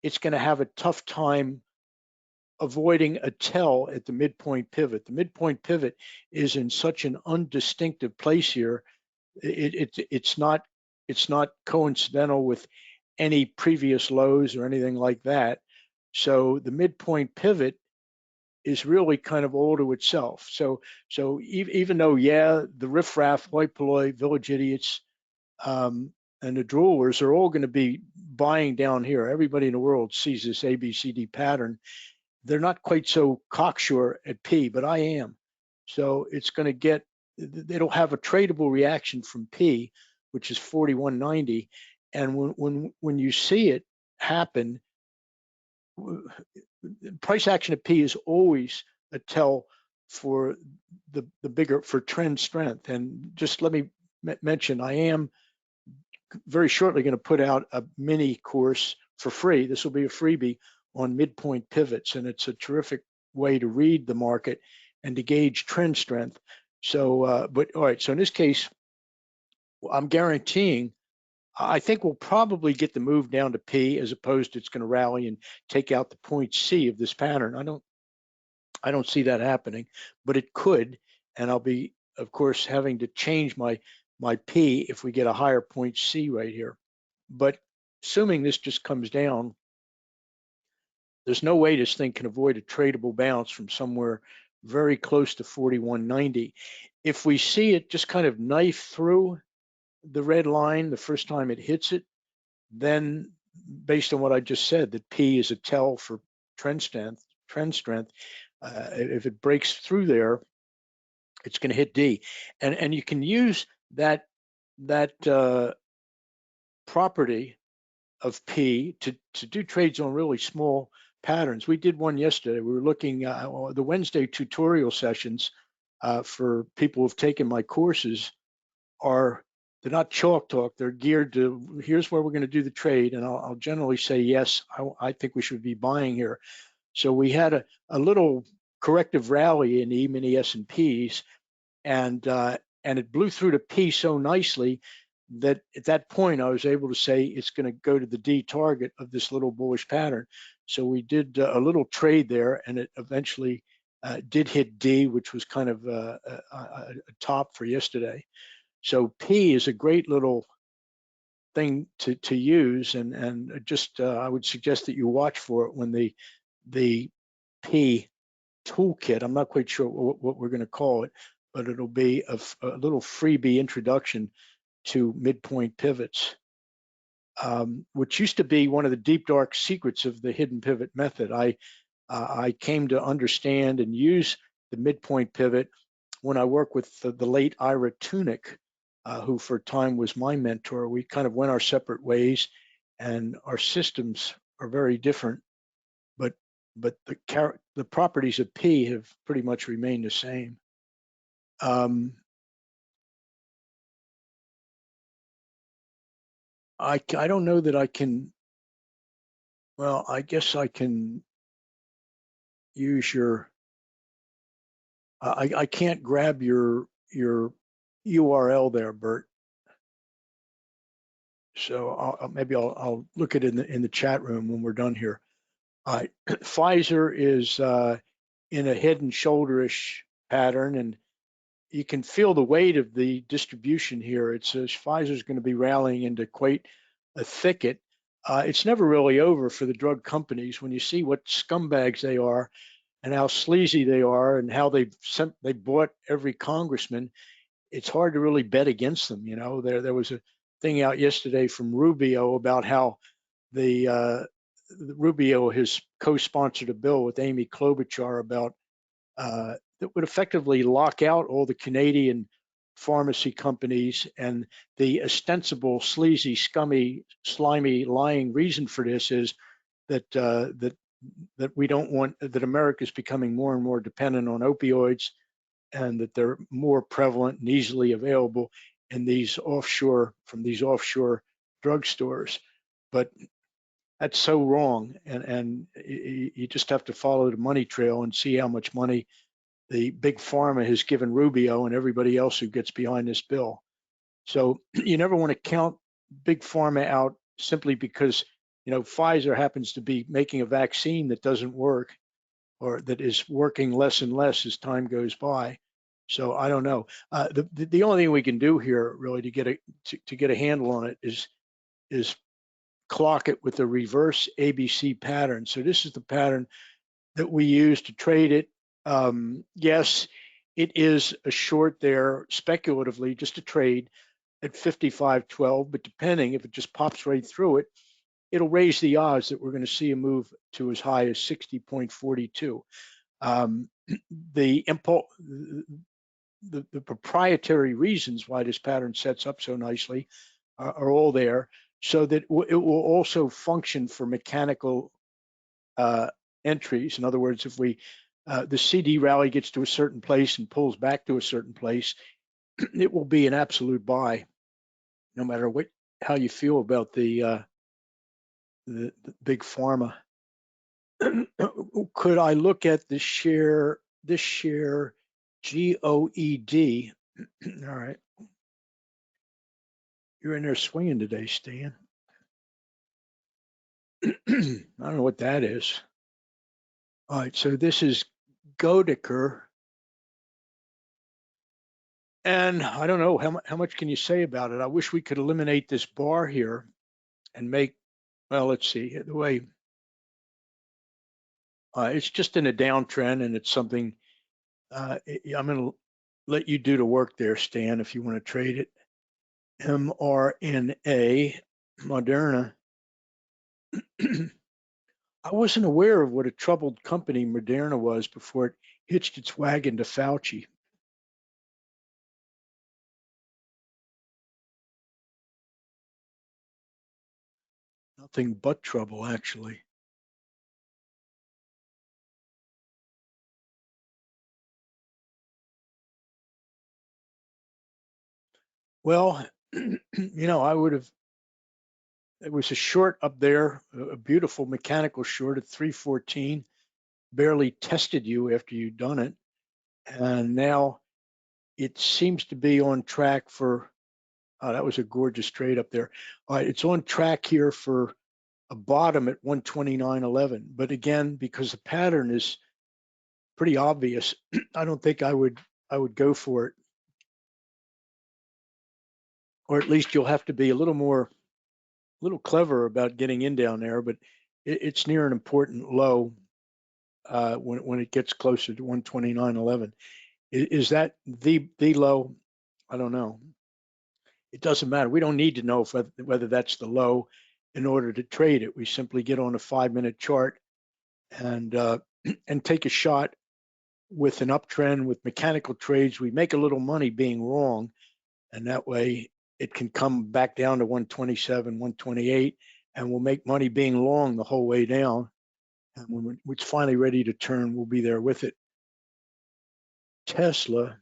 it's going to have a tough time avoiding a tell at the midpoint pivot. The midpoint pivot is in such an undistinctive place here. It's not coincidental with any previous lows or anything like that. So the midpoint pivot is really kind of all to itself. So even though, yeah, the riffraff, hoi polloi, village idiots, and the droolers are all going to be buying down here. Everybody in the world sees this ABCD pattern. They're not quite so cocksure at P, but I am. So it's going to it'll have a tradable reaction from P, which is 41.90. And when you see it happen, price action at P is always a tell for the bigger, for trend strength. And just let me mention, I am very shortly going to put out a mini course for free. This will be a freebie on midpoint pivots, and it's a terrific way to read the market and to gauge trend strength. So, but all right, so in this case, I'm guareteeing, I think we'll probably get the move down to P as opposed to it's going to rally and take out the point C of this pattern. I don't see that happening, but it could, and I'll be, of course, having to change my P if we get a higher point C right here. But assuming this just comes down, there's no way this thing can avoid a tradable bounce from somewhere very close to 41.90. If we see it just kind of knife through the red line the first time it hits it, then based on what I just said, that P is a tell for trend strength. If it breaks through there, it's going to hit D, and you can use that property of P to do trades on really small patterns. We did one yesterday. We were looking the Wednesday tutorial sessions for people who've taken my courses they're not chalk talk. They're geared to here's where we're going to do the trade, and I'll generally say yes. I think we should be buying here. So we had a little corrective rally in the E-mini S&Ps, and it blew through to P so nicely that at that point I was able to say it's going to go to the D target of this little bullish pattern. So we did a little trade there, and it eventually did hit D, which was kind of a top for yesterday. So P is a great little thing to use, and just I would suggest that you watch for it when the P toolkit. I'm not quite sure what we're going to call it, but it'll be a little freebie introduction to midpoint pivots, which used to be one of the deep dark secrets of the hidden pivot method. I came to understand and use the midpoint pivot when I worked with the late Ira Tunick, who for a time was my mentor. We kind of went our separate ways, and our systems are very different, but the properties of P have pretty much remained the same. I don't know that I can. Well, I guess I can use your. I can't grab your URL there, Bert. So maybe I'll look at it in the chat room when we're done here. Pfizer is in a head and shoulderish pattern, and you can feel the weight of the distribution here. It says Pfizer's going to be rallying into quite a thicket. It's never really over for the drug companies when you see what scumbags they are and how sleazy they are and how they bought every congressman. It's hard to really bet against them. You know, there was a thing out yesterday from Rubio about how Rubio has co-sponsored a bill with Amy Klobuchar about that would effectively lock out all the Canadian pharmacy companies, and the ostensible sleazy, scummy, slimy, lying reason for this is that that we don't want that America is becoming more and more dependent on opioids, and that they're more prevalent and easily available in these offshore drugstores. But that's so wrong, and you just have to follow the money trail and see how much money the big pharma has given Rubio and everybody else who gets behind this bill. So you never want to count big pharma out simply because Pfizer happens to be making a vaccine that doesn't work, or that is working less and less as time goes by. So I don't know. The only thing we can do here really to get a handle on it is clock it with the reverse ABC pattern. So this is the pattern that we use to trade it. Yes, it is a short there speculatively, just a trade at 55.12, but depending if it just pops right through it, it'll raise the odds that we're going to see a move to as high as 60.42. The proprietary reasons why this pattern sets up so nicely are all there, so that it will also function for mechanical entries. In other words, if the CD rally gets to a certain place and pulls back to a certain place, it will be an absolute buy, no matter how you feel about the big pharma. Could I look at this share GOED? All right. You're in there swinging today, Stan. I don't know what that is. All right, so this is Godeker. And I don't know, how much can you say about it? I wish we could eliminate this bar here and make, well, let's see, the way, it's just in a downtrend and it's something, I'm going to let you do the work there, Stan, if you want to trade it. mRNA, Moderna. I wasn't aware of what a troubled company Moderna was before it hitched its wagon to Fauci. Nothing but trouble, actually. Well, I would have, it was a short up there, a beautiful mechanical short at 314, barely tested you after you'd done it. And now it seems to be on track for, oh, that was a gorgeous trade up there. All right, it's on track here for a bottom at 129.11. But again, because the pattern is pretty obvious, I don't think I would go for it. Or at least you'll have to be a little clever about getting in down there, but it's near an important low when it gets closer to 129.11. Is that the low? I don't know. It doesn't matter. We don't need to know whether that's the low in order to trade it. We simply get on a 5-minute chart and and take a shot with an uptrend with mechanical trades. We make a little money being wrong, and that way it can come back down to 127, 128, and we'll make money being long the whole way down. And when it's finally ready to turn, we'll be there with it. Tesla.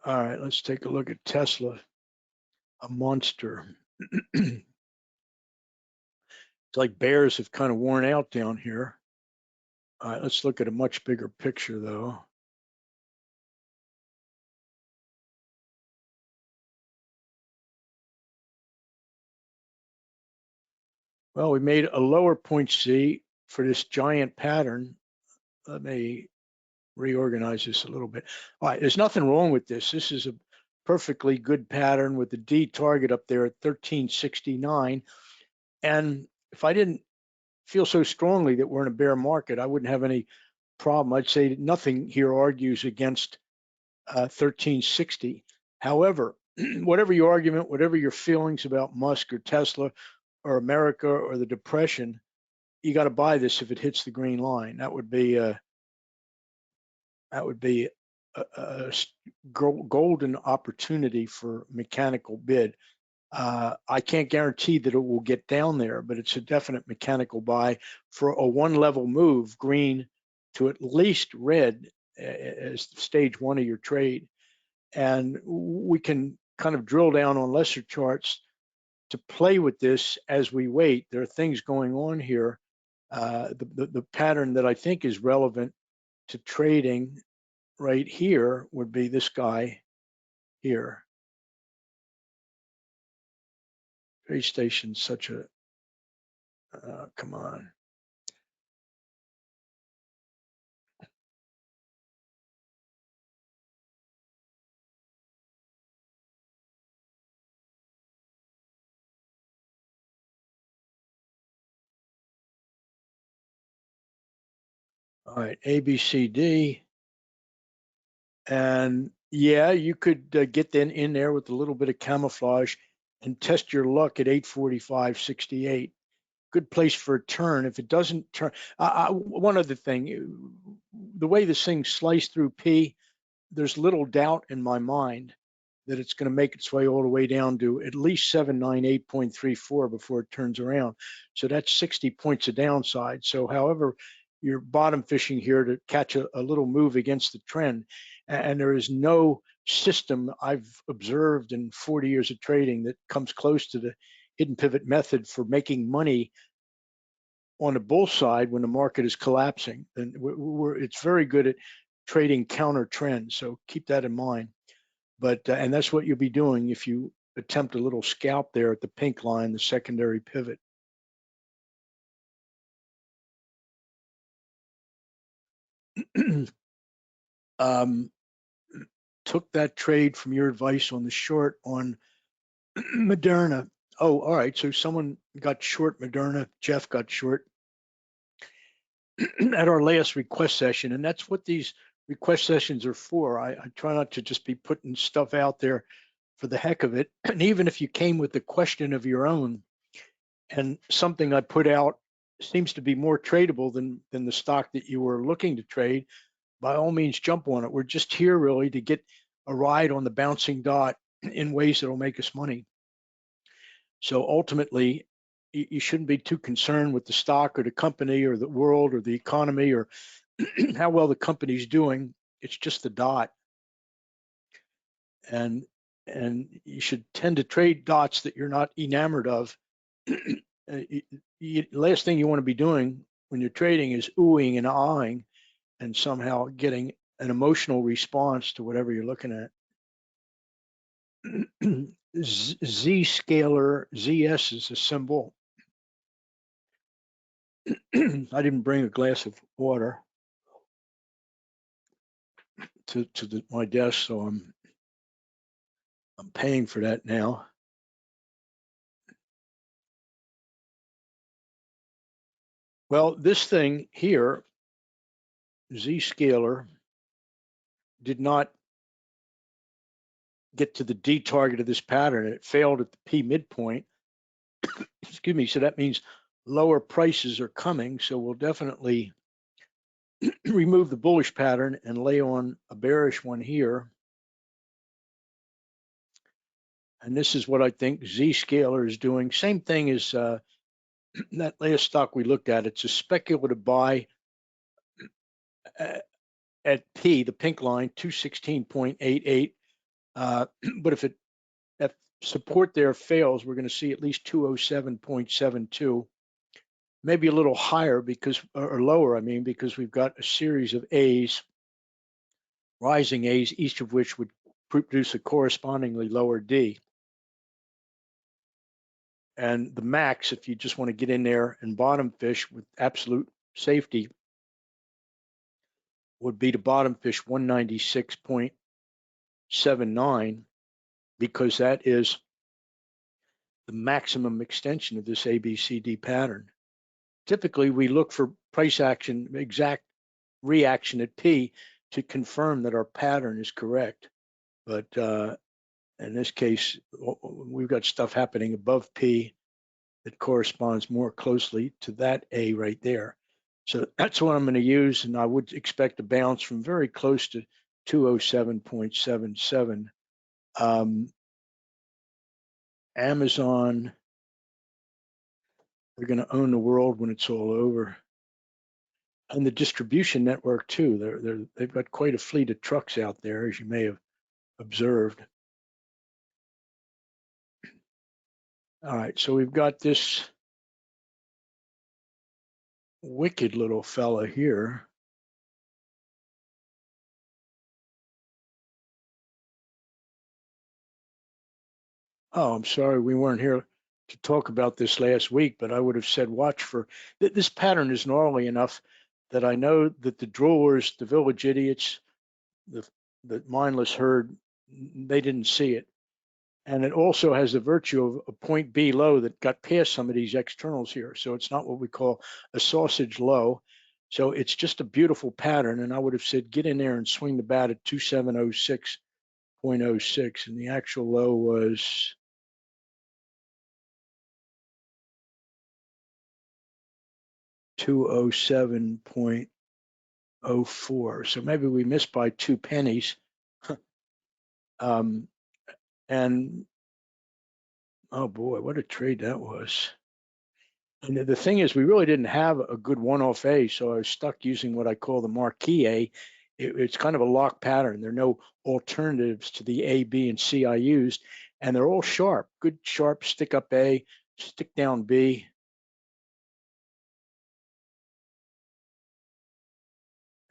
All right, let's take a look at Tesla, a monster. It's like bears have kind of worn out down here. All right, let's look at a much bigger picture though. Well, we made a lower point C for this giant pattern. Let me reorganize this a little bit. All right, there's nothing wrong with this. This is a perfectly good pattern with the D target up there at 1369. And if I didn't feel so strongly that we're in a bear market, I wouldn't have any problem. I'd say nothing here argues against 1360. However, whatever your argument, whatever your feelings about Musk or Tesla or America or the Depression, you got to buy this if it hits the green line. That would be a golden opportunity for mechanical bid. I can't guarantee that it will get down there, but it's a definite mechanical buy for a one-level move, green to at least red as stage one of your trade. And we can kind of drill down on lesser charts to play with this as we wait. There are things going on here. The pattern that I think is relevant to trading right here would be this guy here. Trade station, such a, come on. All right, ABCD. And yeah, you could get in there with a little bit of camouflage and test your luck at 845.68. Good place for a turn. If it doesn't turn, one other thing, the way this thing sliced through P, there's little doubt in my mind that it's going to make its way all the way down to at least 798.34 before it turns around. So that's 60 points of downside. So however, you're bottom fishing here to catch a little move against the trend. And there is no system I've observed in 40 years of trading that comes close to the hidden pivot method for making money on the bull side when the market is collapsing. And it's very good at trading counter trends. So keep that in mind. But and that's what you'll be doing if you attempt a little scalp there at the pink line, the secondary pivot. Took that trade from your advice on the short on Moderna. Oh, all right. So someone got short Moderna. Jeff got short at our last request session, and that's what these request sessions are for. I try not to just be putting stuff out there for the heck of it. And even if you came with a question of your own, and something I put out seems to be more tradable than the stock that you were looking to trade, by all means, jump on it. We're just here really to get a ride on the bouncing dot in ways that will make us money. So ultimately, you shouldn't be too concerned with the stock or the company or the world or the economy or how well the company's doing. It's just the dot. And you should tend to trade dots that you're not enamored of. Last thing you want to be doing when you're trading is oohing and ahhing and somehow getting an emotional response to whatever you're looking at. Z-scalar, ZS is a symbol. I didn't bring a glass of water to my desk, so I'm paying for that now. Well, this thing here, Z-scalar, did not get to the D target of this pattern. It failed at the P midpoint. Excuse me. So that means lower prices are coming. So we'll definitely remove the bullish pattern and lay on a bearish one here. And this is what I think Z-scalar is doing. Same thing as that last stock we looked at. It's a speculative buy at P, the pink line, 216.88. But if support there fails, we're going to see at least 207.72, maybe a little higher because, or lower, I mean, because we've got a series of A's, rising A's, each of which would produce a correspondingly lower D. And the max, if you just want to get in there and bottom fish with absolute safety, would be to bottom fish 196.79, because that is the maximum extension of this ABCD pattern. Typically, we look for price action, exact reaction at P to confirm that our pattern is correct. But in this case, we've got stuff happening above P that corresponds more closely to that A right there. So that's what I'm going to use, and I would expect a bounce from very close to 207.77. Amazon, they're going to own the world when it's all over. And the distribution network too. They've got quite a fleet of trucks out there, as you may have observed. All right, so we've got this wicked little fella here. Oh, I'm sorry we weren't here to talk about this last week, but I would have said watch for this pattern is gnarly enough that I know that the drawers, the village idiots, the mindless herd, they didn't see it. And it also has the virtue of a point B low that got past some of these externals here. So it's not what we call a sausage low. So it's just a beautiful pattern. And I would have said, get in there and swing the bat at 2706.06. And the actual low was 207.04. So maybe we missed by 2 pennies. And oh boy, what a trade that was. And the thing is, we really didn't have a good one-off A, so I was stuck using what I call the marquee A. It's kind of a lock pattern. There are no alternatives to the A, B, and C I used, and they're all sharp. Good sharp stick up A, stick down B.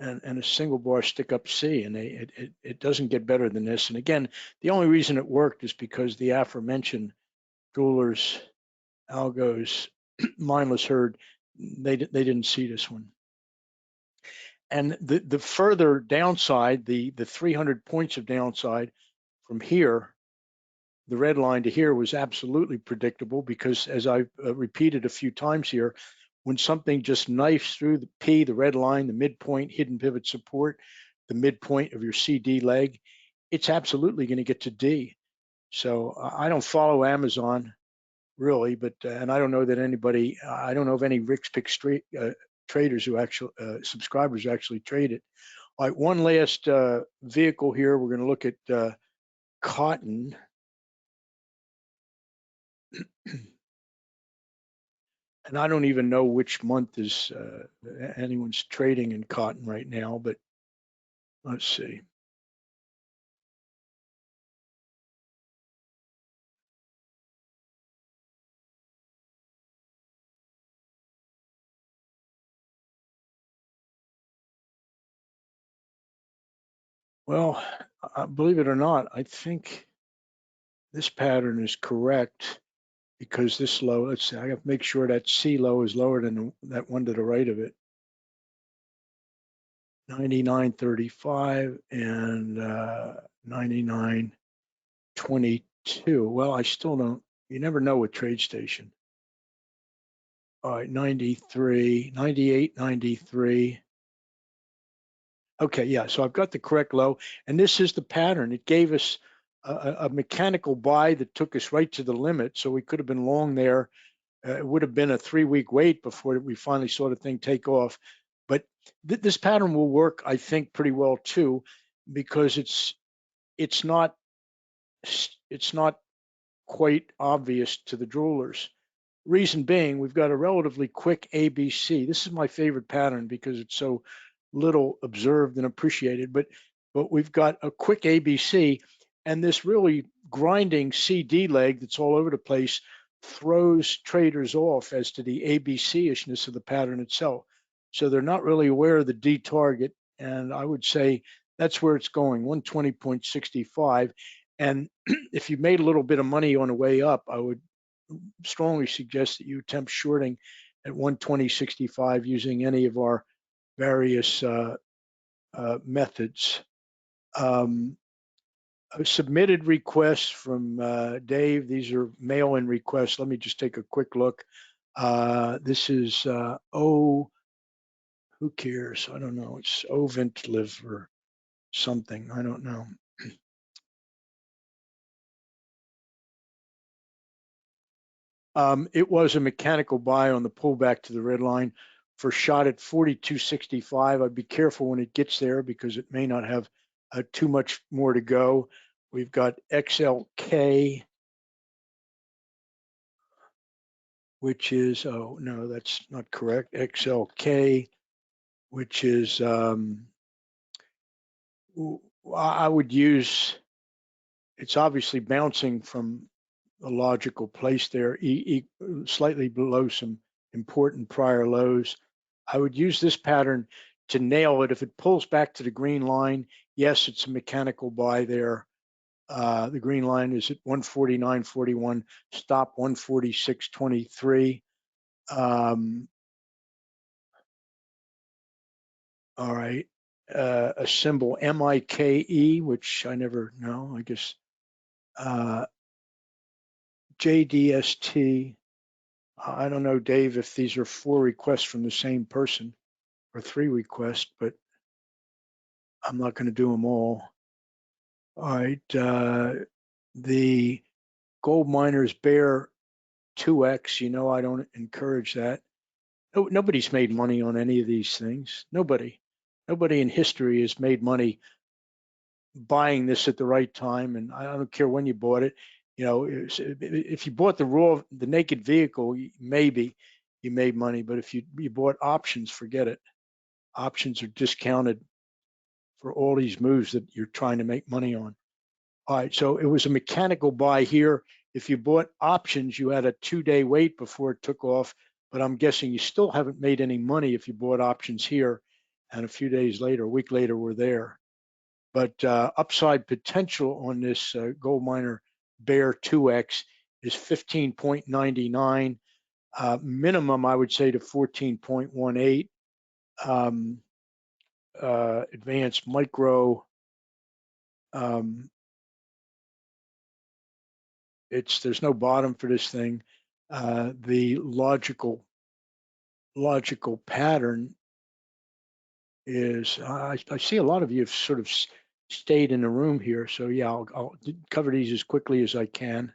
and a single bar stick up C, and it doesn't get better than this. And again, the only reason it worked is because the aforementioned jewelers, algos, mindless herd, they didn't see this one. And the further downside, the 300 points of downside from here, the red line to here, was absolutely predictable, because as I've repeated a few times here, when something just knifes through the P, the red line, the midpoint, hidden pivot support, the midpoint of your CD leg, it's absolutely going to get to D. So I don't follow Amazon really, but and I don't know that anybody, I don't know of any Rick's Pick traders who actually, subscribers who actually trade it. All right, one last vehicle here. We're going to look at cotton. And I don't even know which month is anyone's trading in cotton right now, but let's see. Well, believe it or not, I think this pattern is correct, because this low, let's see, I have to make sure that C low is lower than that one to the right of it. 99.35 and 99.22. Well, I still don't, you never know with TradeStation. All right, 93, 98, 93. Okay, yeah, so I've got the correct low, and this is the pattern. It gave us a mechanical buy that took us right to the limit, so we could have been long there. It would have been a 3-week wait before we finally saw the thing take off. But this pattern will work, I think, pretty well too, because it's not quite obvious to the droolers. Reason being, we've got a relatively quick ABC. This is my favorite pattern because it's so little observed and appreciated, but we've got a quick ABC, and this really grinding CD leg that's all over the place throws traders off as to the ABC-ishness of the pattern itself. So they're not really aware of the D target, and I would say that's where it's going, 120.65. And if you made a little bit of money on the way up, I would strongly suggest that you attempt shorting at 120.65 using any of our various methods. Submitted requests from Dave. These are mail-in requests. Let me just take a quick look. This is who cares? I don't know. It's Oventliv or something. I don't know. It was a mechanical buy on the pullback to the red line for shot at 42.65. I'd be careful when it gets there because it may not have too much more to go. We've got XLK, which is, oh no, that's not correct. XLK, which is, I would use, it's obviously bouncing from a logical place there, slightly below some important prior lows. I would use this pattern to nail it. If it pulls back to the green line, yes, it's a mechanical buy there. The green line is at 149.41, stop 146.23. All right, a symbol MIKE, which I never know, I guess. JDST. I don't know, Dave, if these are 4 requests from the same person or 3 requests, but I'm not going to do them all. All right, the gold miners bear 2x. You know, I don't encourage that. Nobody's made money on any of these things. Nobody in history has made money buying this at the right time. And I don't care when you bought it. You know, if you bought the naked vehicle, maybe you made money. But if you bought options, forget it. Options are discounted for all these moves that you're trying to make money on. All right, so it was a mechanical buy here. If you bought options, you had a 2-day wait before it took off, but I'm guessing you still haven't made any money if you bought options here. and a few days later, a week later, we're there. But upside potential on this gold miner bear 2X is 15.99. Minimum, I would say, to 14.18. Advanced micro, there's no bottom for this thing. The logical pattern is, I see a lot of you have sort of stayed in the room here, so yeah, I'll cover these as quickly as I can.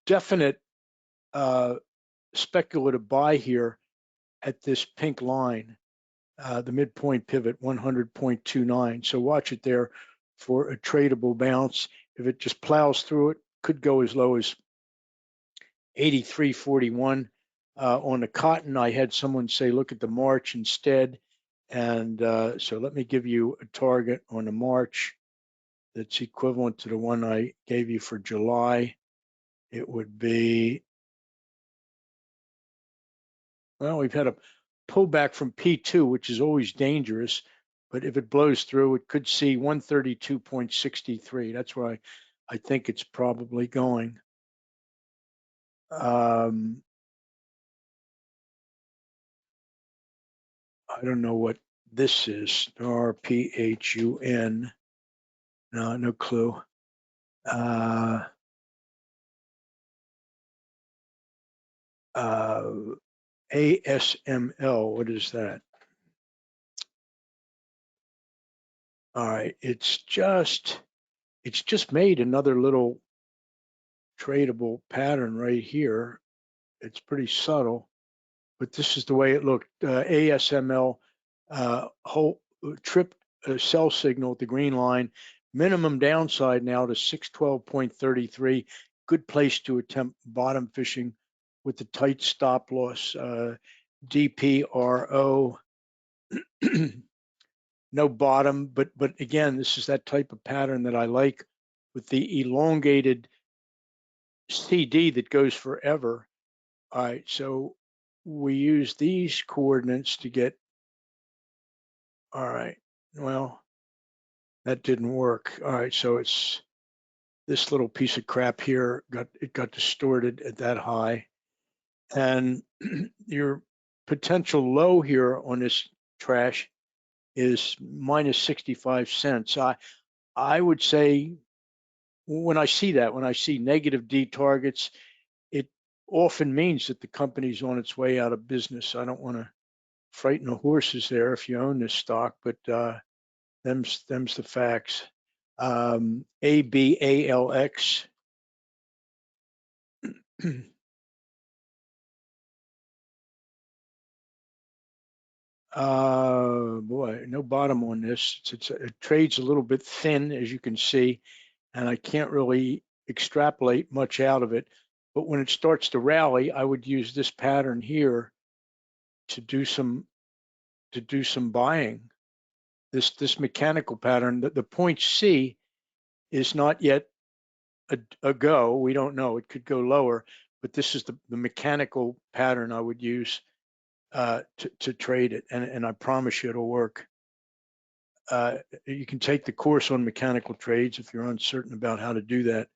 Definite speculative buy here at this pink line, the midpoint pivot 100.29. So watch it there for a tradable bounce. If it just plows through it, could go as low as 83.41. On the cotton, I had someone say, look at the March instead. And so let me give you a target on the March that's equivalent to the one I gave you for July. It would be, well, we've had a pullback from P2, which is always dangerous. But if it blows through, it could see 132.63. That's where I think it's probably going. I don't know what this is. RPHUN. No clue. ASML. What is that? All right. It's just made another little tradable pattern right here. It's pretty subtle, but this is the way it looked. ASML whole trip sell signal at the green line. Minimum downside now to 612.33. Good place to attempt bottom fishing with the tight stop loss. DPRO. No bottom, but again, this is that type of pattern that I like with the elongated CD that goes forever. All right, so we use these coordinates to get, all right, well, that didn't work. All right, so it's this little piece of crap here, got distorted at that high. And your potential low here on this trash is minus 65 cents. I would say when I see that, when I see negative D targets, it often means that the company's on its way out of business. I don't want to frighten the horses there if you own this stock, but them's the facts. ABALX. Boy, no bottom on this. It trades a little bit thin, as you can see, and I can't really extrapolate much out of it. But when it starts to rally, I would use this pattern here to do some buying. This mechanical pattern. The point C is not yet a go. We don't know. It could go lower, but this is the mechanical pattern I would use to trade it, and I promise you it'll work. You can take the course on mechanical trades if you're uncertain about how to do that.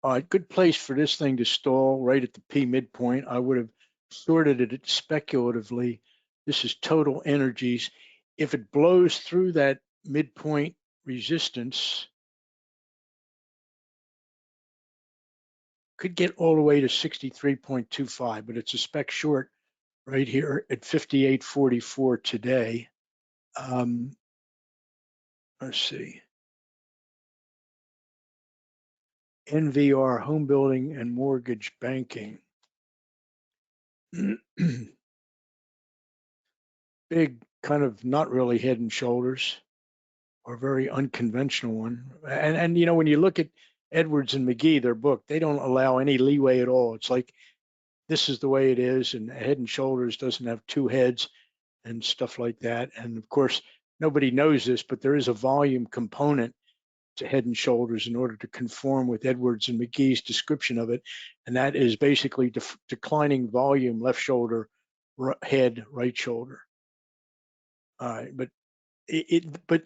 All right, good place for this thing to stall right at the P midpoint. I would have sorted it speculatively. This is Total Energies. If it blows through that midpoint resistance, could get all the way to 63.25, but it's a spec short right here at 58.44 today. Let's see. NVR, home building and mortgage banking. Big, kind of not really head and shoulders, or very unconventional one. And you know, when you look at Edwards and McGee, their book, they don't allow any leeway at all. It's like, this is the way it is, and Head and Shoulders doesn't have two heads and stuff like that. And of course, nobody knows this, but there is a volume component to Head and Shoulders in order to conform with Edwards and McGee's description of it, and that is basically declining volume, left shoulder, head, right shoulder. But but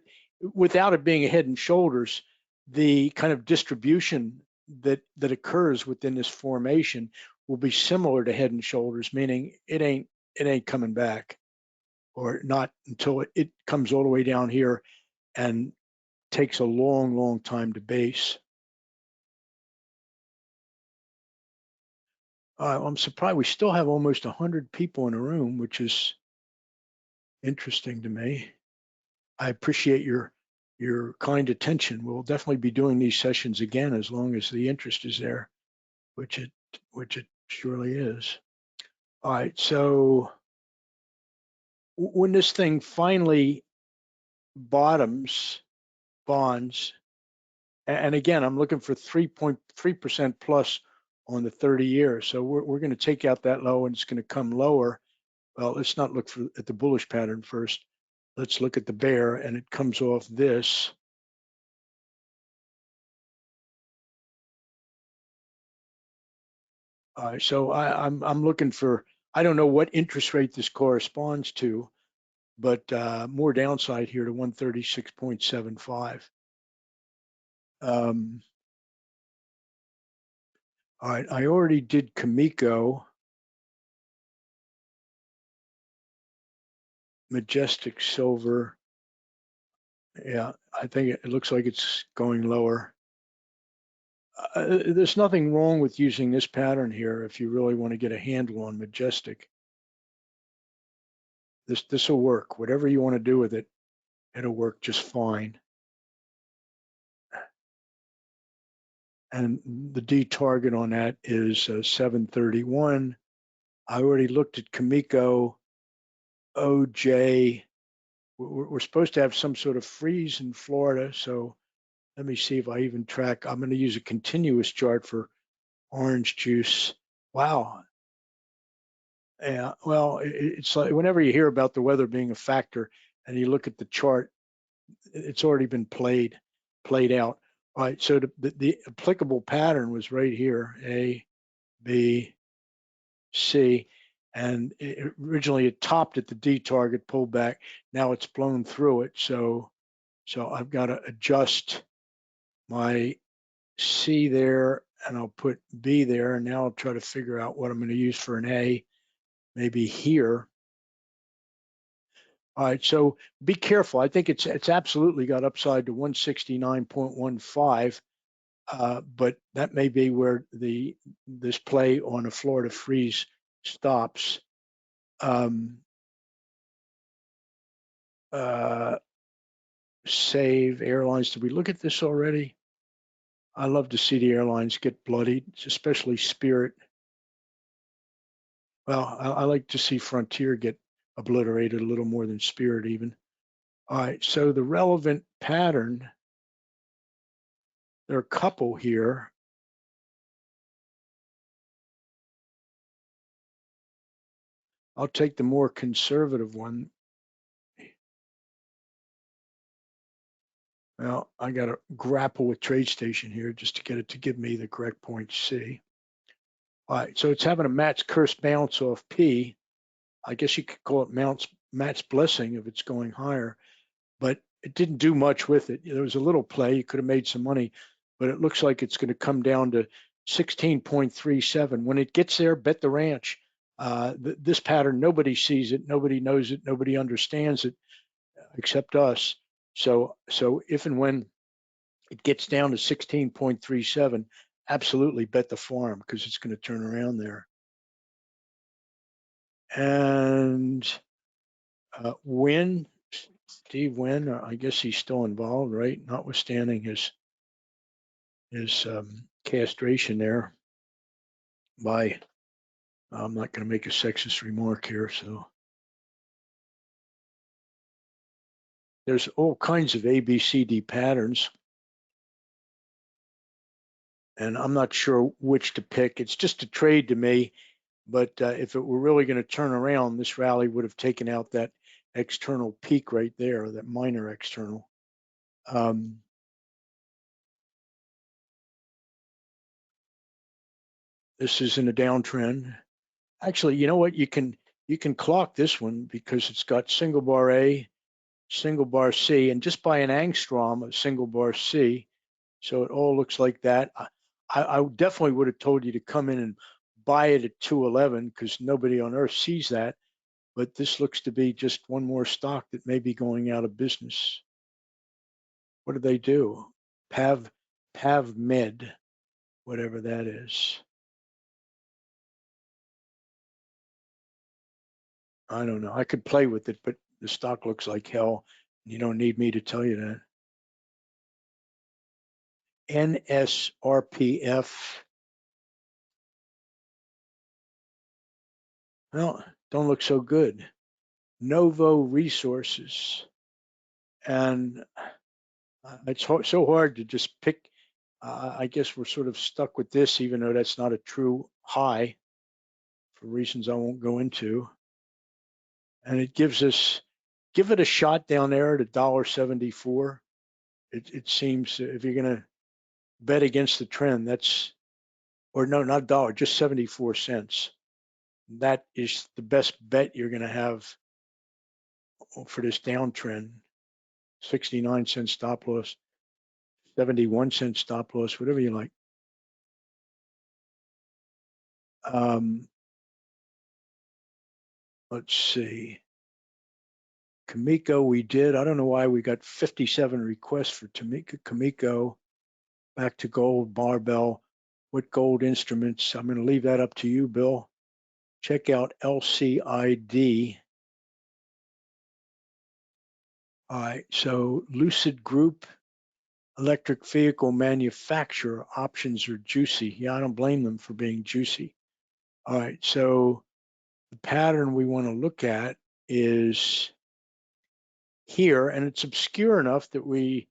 without it being a Head and Shoulders, the kind of distribution that occurs within this formation will be similar to Head and Shoulders, meaning it ain't coming back, or not until it comes all the way down here and takes a long time to base. I'm surprised we still have almost 100 people in the room, which is interesting to me. I appreciate your kind attention. We'll definitely be doing these sessions again as long as the interest is there, which it surely is. All right, so when this thing finally bonds, and again, I'm looking for 3.3% plus on the 30 years. So we're going to take out that low and it's going to come lower. Well, let's not look at the bullish pattern first. Let's look at the bear, and it comes off this. So I'm looking for, I don't know what interest rate this corresponds to, but more downside here to 136.75. All right, I already did Camiko. Majestic silver. Yeah, I think it looks like it's going lower. There's nothing wrong with using this pattern here if you really want to get a handle on Majestic. This will work. Whatever you want to do with it, it'll work just fine. And the D target on that is 731. I already looked at Camiko, OJ. We're supposed to have some sort of freeze in Florida, so let me see if I even track. I'm going to use a continuous chart for orange juice. Wow. Yeah, well, it's like whenever you hear about the weather being a factor and you look at the chart, it's already been played out. All right, so the applicable pattern was right here, A, B, C, and originally it topped at the D target, pulled back. Now it's blown through it, so I've got to adjust my C there, and I'll put B there, and now I'll try to figure out what I'm going to use for an A, maybe here. All right, so be careful. I think it's absolutely got upside to 169.15, but that may be where this play on a Florida freeze stops. Save airlines. Did we look at this already? I love to see the airlines get bloodied, especially Spirit. Well, I like to see Frontier get obliterated a little more than Spirit even. All right, so the relevant pattern, there are a couple here. I'll take the more conservative one. Well, I got to grapple with TradeStation here just to get it to give me the correct point C. All right, so it's having a Matt's curse bounce off P. I guess you could call it Matt's blessing if it's going higher, but it didn't do much with it. There was a little play. You could have made some money, but it looks like it's going to come down to 16.37. When it gets there, bet the ranch. This pattern, nobody sees it, nobody knows it, nobody understands it except us. So if and when it gets down to 16.37, absolutely bet the farm because it's going to turn around there. And Steve Wynn, I guess he's still involved, right? Notwithstanding his castration there by, I'm not going to make a sexist remark here, so. There's all kinds of A, B, C, D patterns. And I'm not sure which to pick. It's just a trade to me. But if it were really going to turn around, this rally would have taken out that external peak right there, that minor external. This is in a downtrend. Actually, you know what? You can clock this one because it's got single bar A, single bar C, and just by an angstrom, a single bar C. So it all looks like that. I definitely would have told you to come in and buy it at 211 because nobody on earth sees that. But this looks to be just one more stock that may be going out of business. What do they do? PavMed, whatever that is. I don't know. I could play with it, but the stock looks like hell. You don't need me to tell you that. NSRPF. Well, don't look so good. Novo Resources. And it's so hard to just pick. I guess we're sort of stuck with this, even though that's not a true high for reasons I won't go into. And it gives us, give it a shot down there at $1.74. It seems if you're going to bet against the trend, that's, or no, not a dollar, just 74 cents. That is the best bet you're going to have for this downtrend. 69 cent stop loss, 71 cent stop loss, whatever you like. Let's see. Camiko, we did. I don't know why we got 57 requests for Camiko. Back to gold, barbell. What gold instruments? I'm going to leave that up to you, Bill. Check out LCID. All right, so Lucid Group, electric vehicle manufacturer, options are juicy. Yeah, I don't blame them for being juicy. All right, so the pattern we want to look at is here, and it's obscure enough that we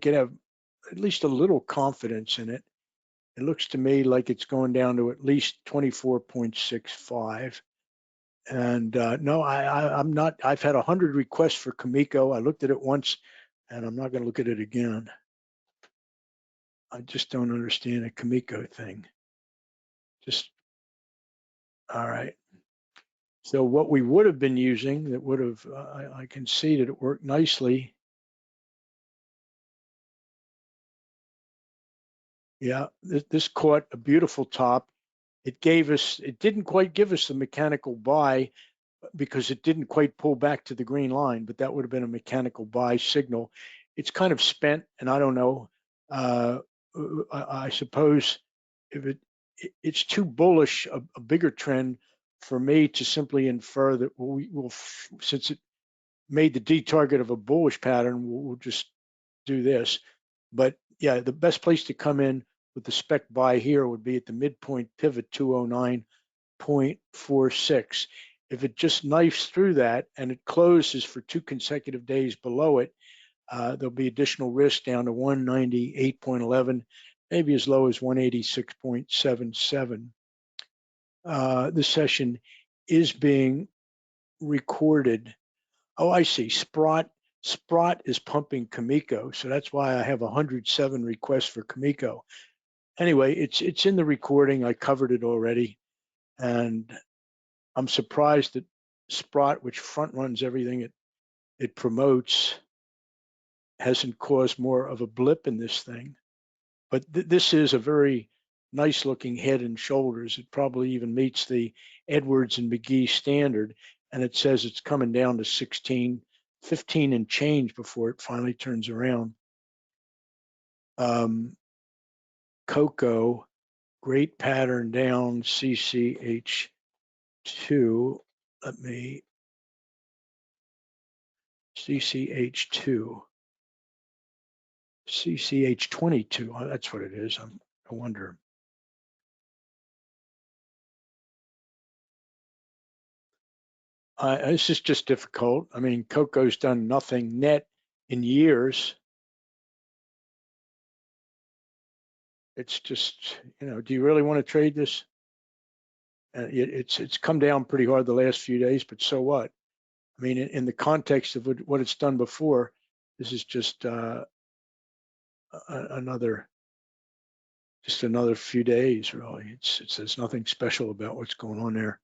could have at least a little confidence in it. It looks to me like it's going down to at least 24.65. And no, I'm not. I've had 100 requests for Camiko. I looked at it once, and I'm not going to look at it again. I just don't understand a Camiko thing. Just all right. So what we would have been using that would have, I can see that it worked nicely. Yeah, this caught a beautiful top. It didn't quite give us the mechanical buy because it didn't quite pull back to the green line, but that would have been a mechanical buy signal. It's kind of spent, and I don't know. I suppose if it's too bullish a bigger trend for me to simply infer that we will, since it made the D target of a bullish pattern, we'll just do this. But yeah, the best place to come in with the spec buy here would be at the midpoint pivot 209.46. If it just knifes through that and it closes for 2 consecutive days below it, there'll be additional risk down to 198.11, maybe as low as 186.77. This session is being recorded. Oh, I see. Sprott is pumping Camiko, so that's why I have 107 requests for Camiko. Anyway, it's in the recording. I covered it already, and I'm surprised that Sprott, which front runs everything it promotes, hasn't caused more of a blip in this thing. But this is a very nice looking head and shoulders. It probably even meets the Edwards and McGee standard, and it says it's coming down to 16, 15 and change before it finally turns around. Cocoa, great pattern down, CCH2. Let me, CCH2. CCH22, that's what it is. I wonder. This is just difficult. I mean, Coco's done nothing net in years. It's just, do you really want to trade this? It's come down pretty hard the last few days, but so what? I mean, in the context of what it's done before, this is just just another few days, really. There's nothing special about what's going on there.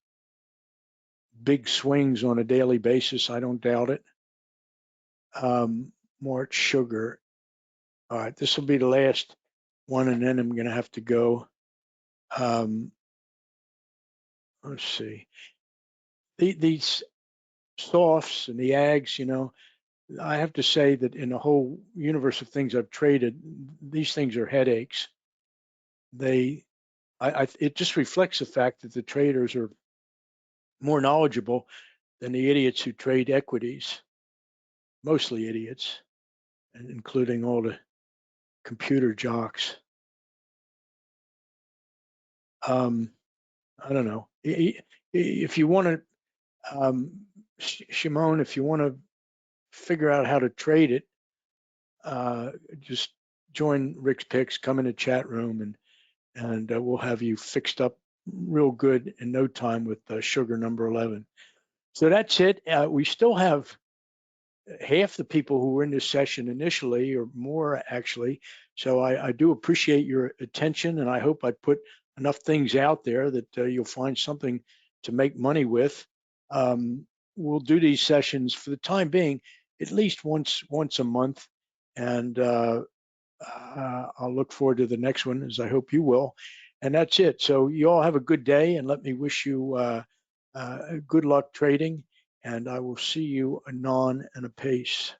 Big swings on a daily basis, I don't doubt it. March sugar. All right, this will be the last one, and then I'm going to have to go. Let's see. These softs and the ags, I have to say that in the whole universe of things I've traded, these things are headaches. It just reflects the fact that the traders are more knowledgeable than the idiots who trade equities, mostly idiots, and including all the computer jocks. I don't know. If you want to, Shimon, if you want to figure out how to trade it, just join Rick's Picks, come in the chat room, and we'll have you fixed up real good in no time with sugar number 11. So that's it. We still have half the people who were in this session initially, or more actually. So I do appreciate your attention, and I hope I put enough things out there that you'll find something to make money with. We'll do these sessions for the time being at least once a month, and I'll look forward to the next one, as I hope you will. And that's it. So you all have a good day, and let me wish you good luck trading, and I will see you anon and apace.